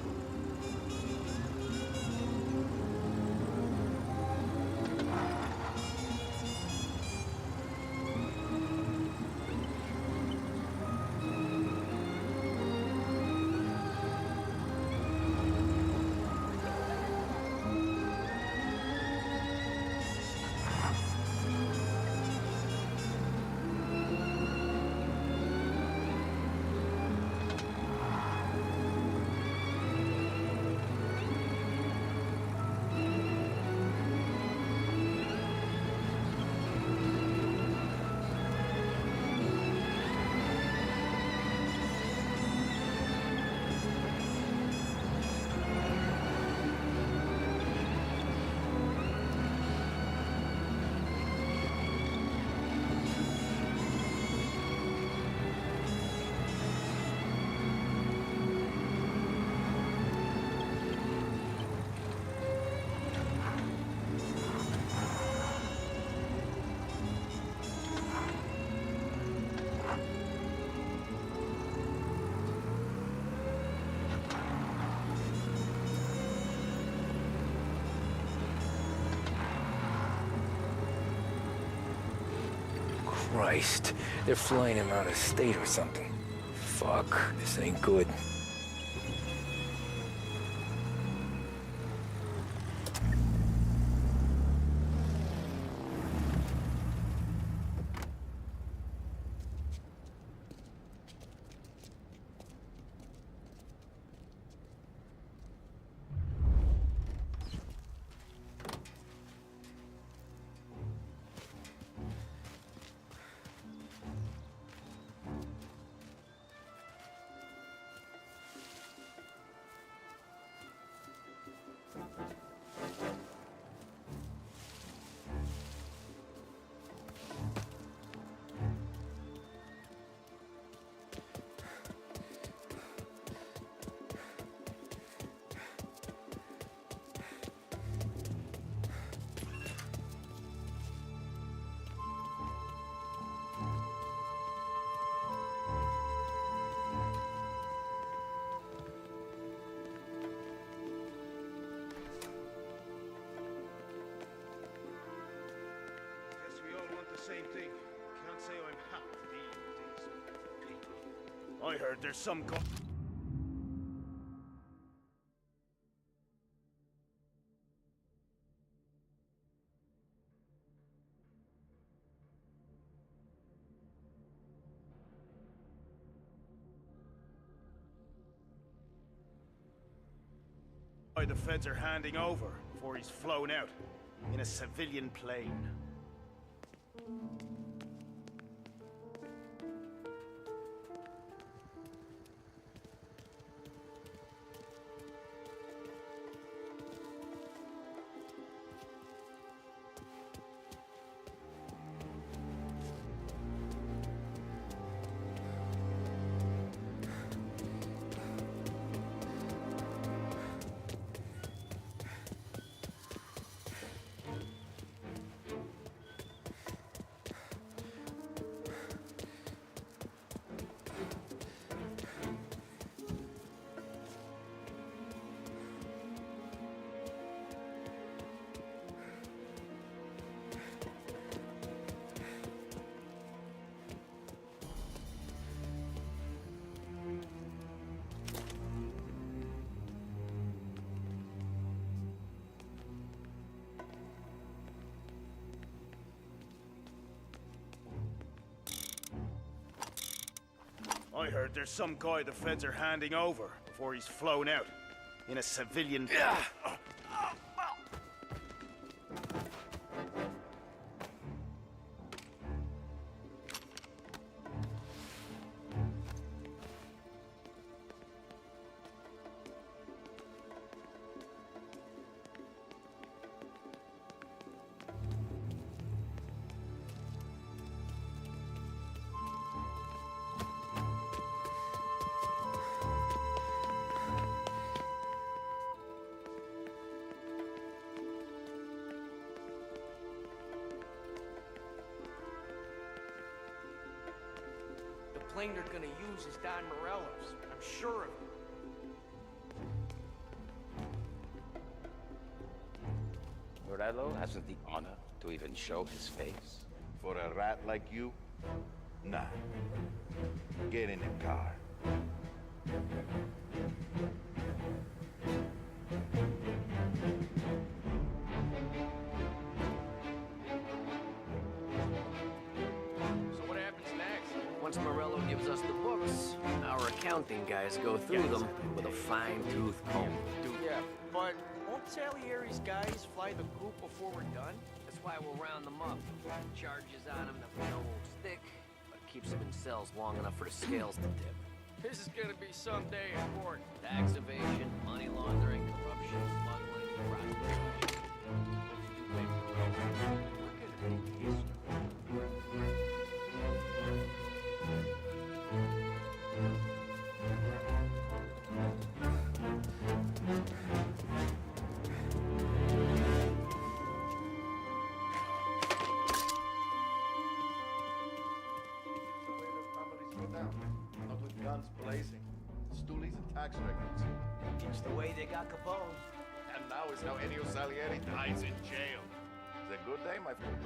S2: Christ, they're flying him out of state or something. Fuck, this ain't good.
S6: Same thing. Can't say I'm happy to be with these people. I heard there's some the feds are handing over before he's flown out in a civilian plane. I heard there's some guy the feds are handing over before he's flown out in a civilian plane.
S17: The plane they're gonna use is Don Morello's. I'm sure of it.
S7: Morello hasn't the honor to even show his face.
S18: For a rat like you? Nah. Get in the car.
S17: So what happens next?
S4: Once Morello gives us the books, our accounting guys go through them with a fine-tooth comb.
S17: Yeah, but won't Salieri's guys fly the coop before we're done?
S4: That's why we'll round them up. Charges on them that we know won't stick, but keeps them in cells long enough for the scales to tip.
S17: This is gonna be some day in court.
S4: Tax evasion, money laundering, corruption, smuggling, prostitution. Books do pay for the road. We're gonna make history.
S18: Not with guns blazing, stoolies and tax records.
S5: It's the way they got Capone.
S18: And now is how Ennio Salieri dies in jail. It's a good day, my friend.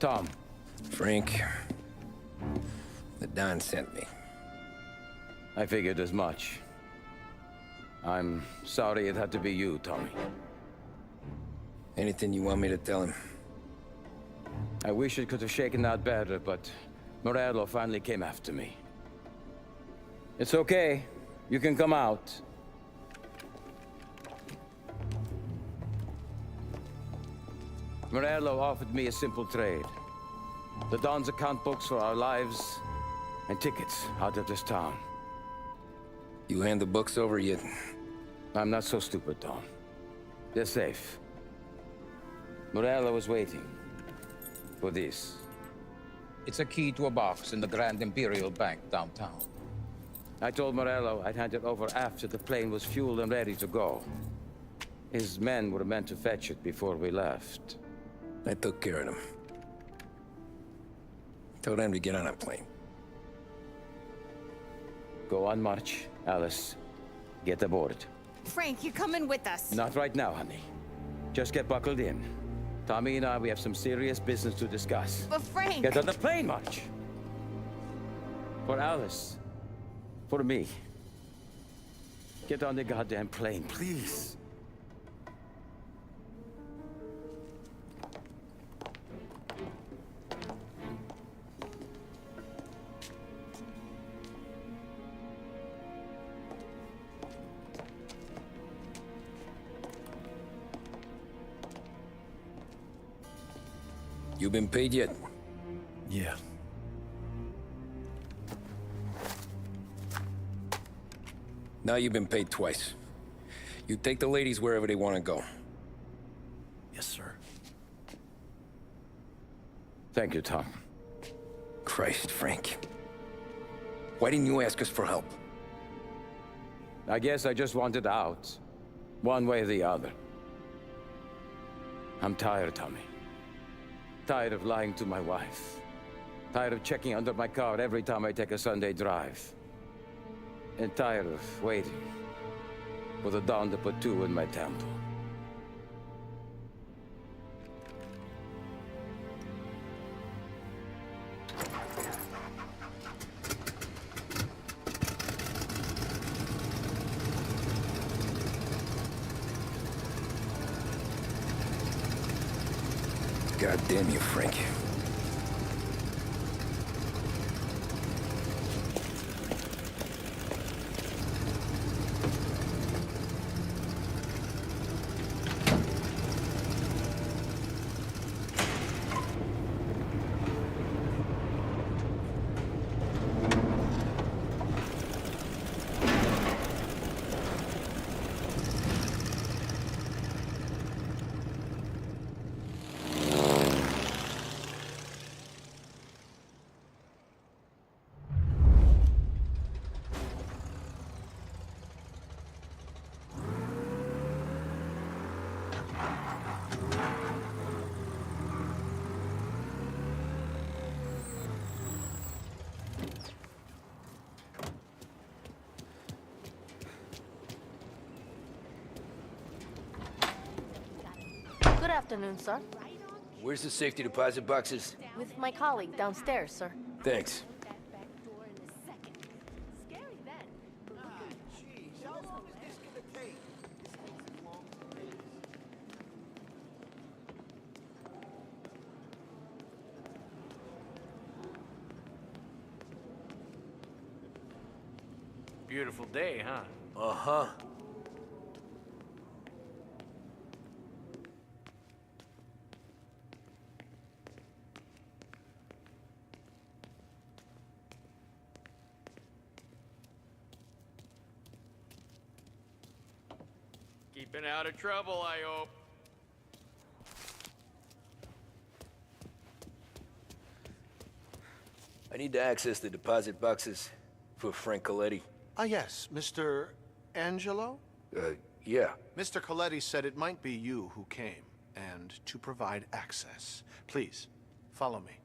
S7: Tom.
S8: Frank. The Don sent me.
S7: I figured as much. I'm sorry it had to be you, Tommy.
S8: Anything you want me to tell him?
S7: I wish it could have shaken out better, but Morello finally came after me. It's okay. You can come out. Morello offered me a simple trade. The Don's account books for our lives and tickets out of this town.
S8: You hand the books over yet?
S7: I'm not so stupid, Don. They're safe. Morello was waiting for this. It's a key to a box in the Grand Imperial Bank downtown. I told Morello I'd hand it over after the plane was fueled and ready to go. His men were meant to fetch it before we left.
S8: I took care of them. Told them to get on a plane.
S7: Go on, March. Alice, get aboard.
S19: Frank, you're coming with us.
S7: Not right now, honey. Just get buckled in. Tommy and I, we have some serious business to discuss.
S19: But Frank...
S7: Get on the plane, March! For Alice. For me. Get on the goddamn plane, please.
S8: You been paid yet?
S11: Yeah.
S8: Now you've been paid twice. You take the ladies wherever they want to go.
S11: Yes, sir.
S7: Thank you, Tom.
S8: Christ, Frank. Why didn't you ask us for help?
S7: I guess I just wanted out. One way or the other. I'm tired, Tommy. Tired of lying to my wife. Tired of checking under my car every time I take a Sunday drive. And tired of waiting for the dawn to put two in my temple.
S2: God damn you, Frank.
S20: Good afternoon, sir.
S2: Where's the safety deposit boxes?
S20: With my colleague downstairs, sir.
S2: Thanks.
S5: Beautiful day, huh?
S2: Uh-huh.
S5: Keeping out of trouble, I hope.
S2: I need to access the deposit boxes for Frank Coletti.
S21: Ah, yes, Mr. Angelo?
S2: Yeah.
S21: Mr. Coletti said it might be you who came, and to provide access. Please, follow me.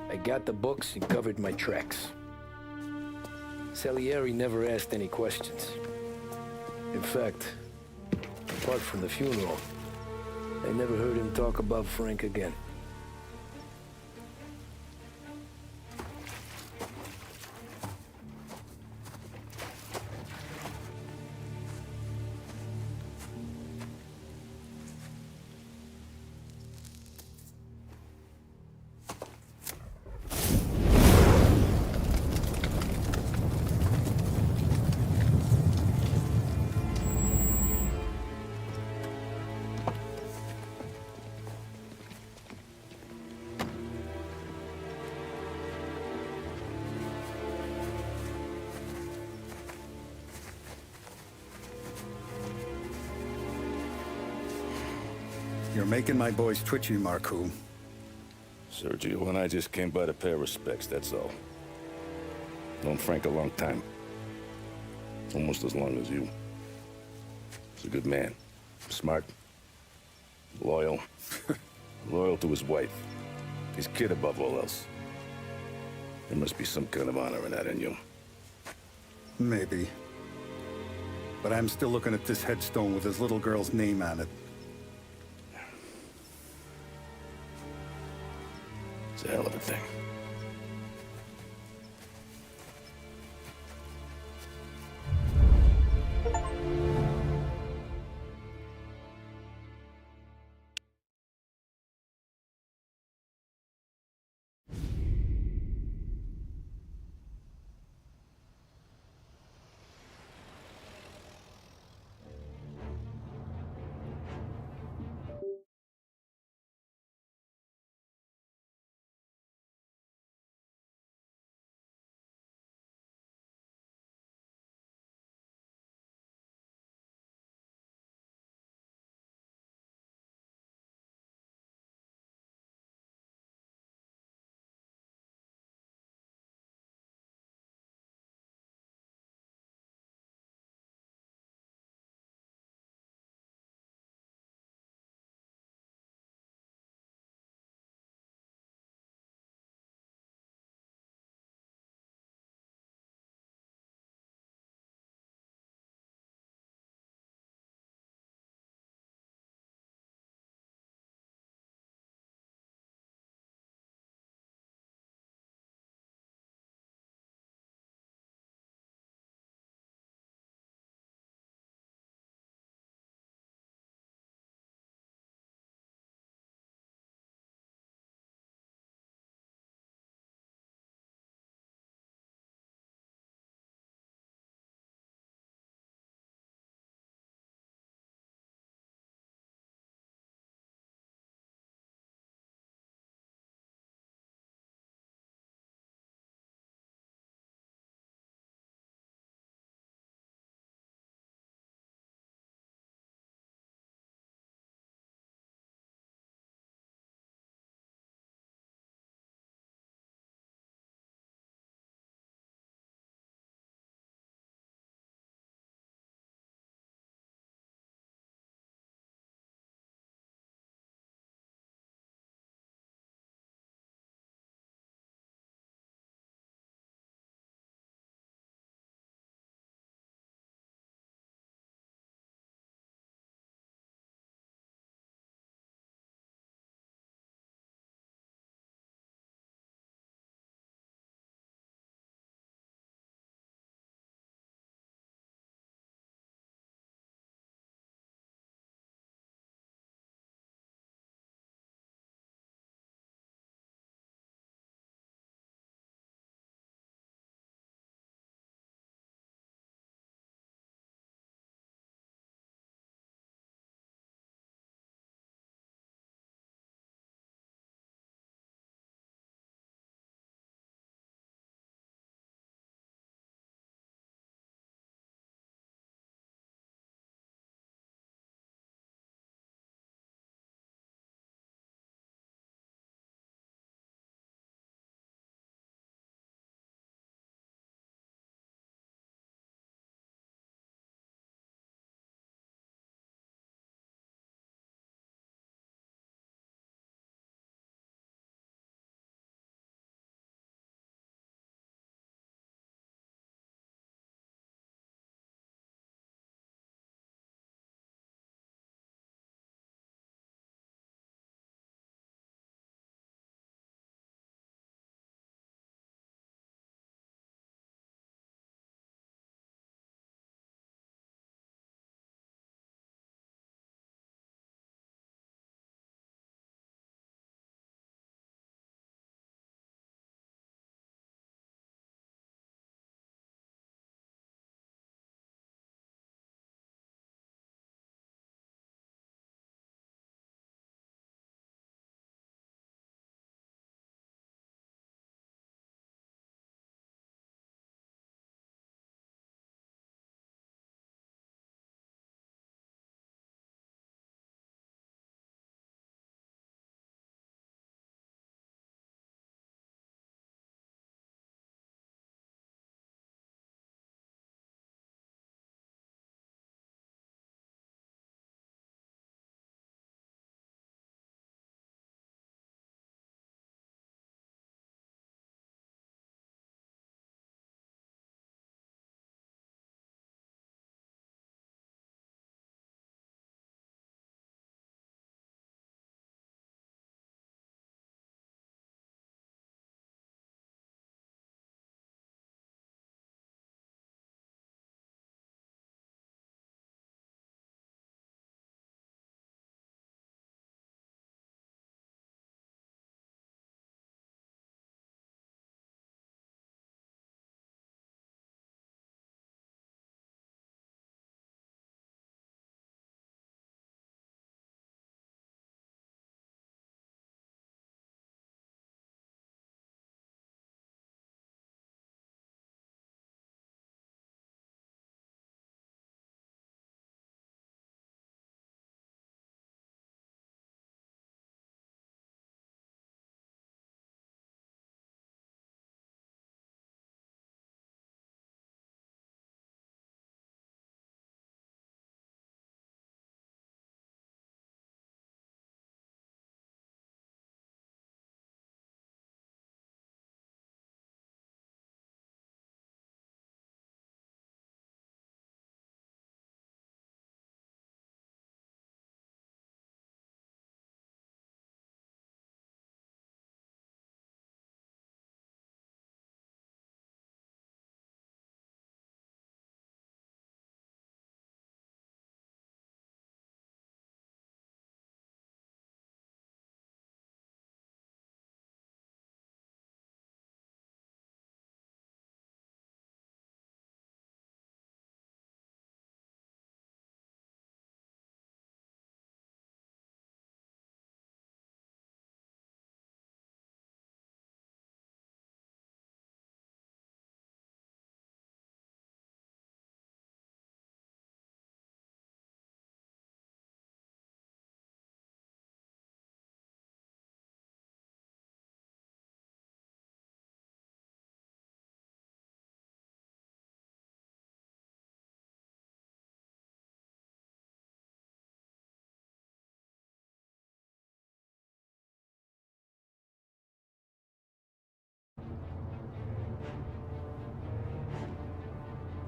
S2: I got the books and covered my tracks. Salieri never asked any questions. In fact, apart from the funeral, I never heard him talk about Frank again.
S14: You're making my boys twitchy, Marku.
S22: Sergio and I just came by to pay respects, that's all. Known Frank a long time. Almost as long as you. He's a good man. Smart. Loyal. Loyal to his wife. His kid above all else. There must be some kind of honor in that in you.
S14: Maybe. But I'm still looking at this headstone with his little girl's name on it.
S22: It's a hell of a thing.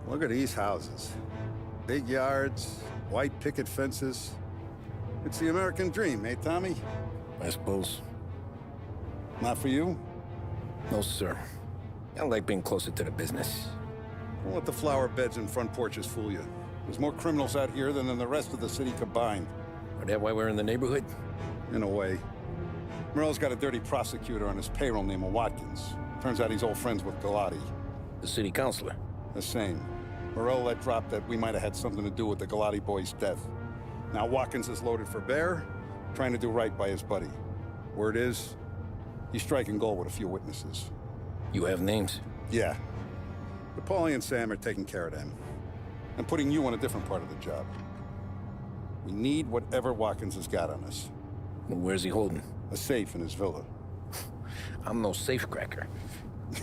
S14: Look at these houses. Big yards, white picket fences. It's the American dream, eh, Tommy?
S2: I suppose.
S14: Not for you?
S2: No, sir. I like being closer to the business.
S14: Don't let the flower beds and front porches fool you. There's more criminals out here than in the rest of the city combined.
S2: Is that why we're in the neighborhood?
S14: In a way. Morello's got a dirty prosecutor on his payroll named Watkins. Turns out he's old friends with Galati.
S2: The city councilor?
S14: The same. Morello let drop that we might have had something to do with the Galati boy's death. Now Watkins is loaded for bear, trying to do right by his buddy. Word is, he's striking gold with a few witnesses.
S2: You have names?
S14: Yeah. But Paulie and Sam are taking care of them. I'm putting you on a different part of the job. We need whatever Watkins has got on us.
S2: Well, where's he holding?
S14: A safe in his villa.
S2: I'm no safecracker.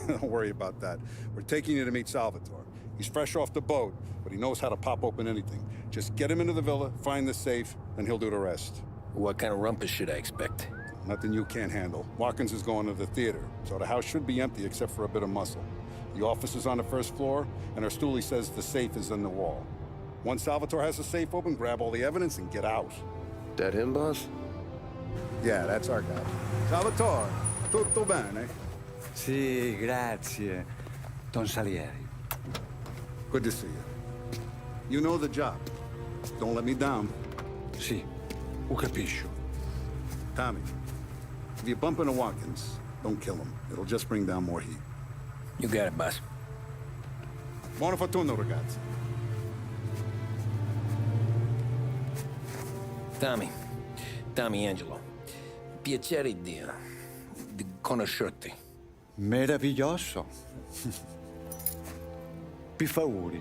S14: Don't worry about that. We're taking you to meet Salvatore. He's fresh off the boat, but he knows how to pop open anything. Just get him into the villa, find the safe, and he'll do the rest.
S2: What kind of rumpus should I expect?
S14: Nothing you can't handle. Watkins is going to the theater, so the house should be empty except for a bit of muscle. The office is on the first floor, and our stoolie says the safe is in the wall. Once Salvatore has the safe open, grab all the evidence and get out.
S1: That him, boss?
S14: Yeah, that's our guy. Salvatore, tutto bene?
S12: Sì, grazie, Don Salieri.
S14: Good to see you. You know the job. Don't let me down.
S12: Sì, ho capisco.
S14: Tommy, if you bump into Watkins, don't kill him. It'll just bring down more heat.
S2: You got it, boss.
S14: Buona fortuna, ragazzi.
S2: Tommy Angelo. Piacere di conoscerti.
S12: Meraviglioso. Per favore.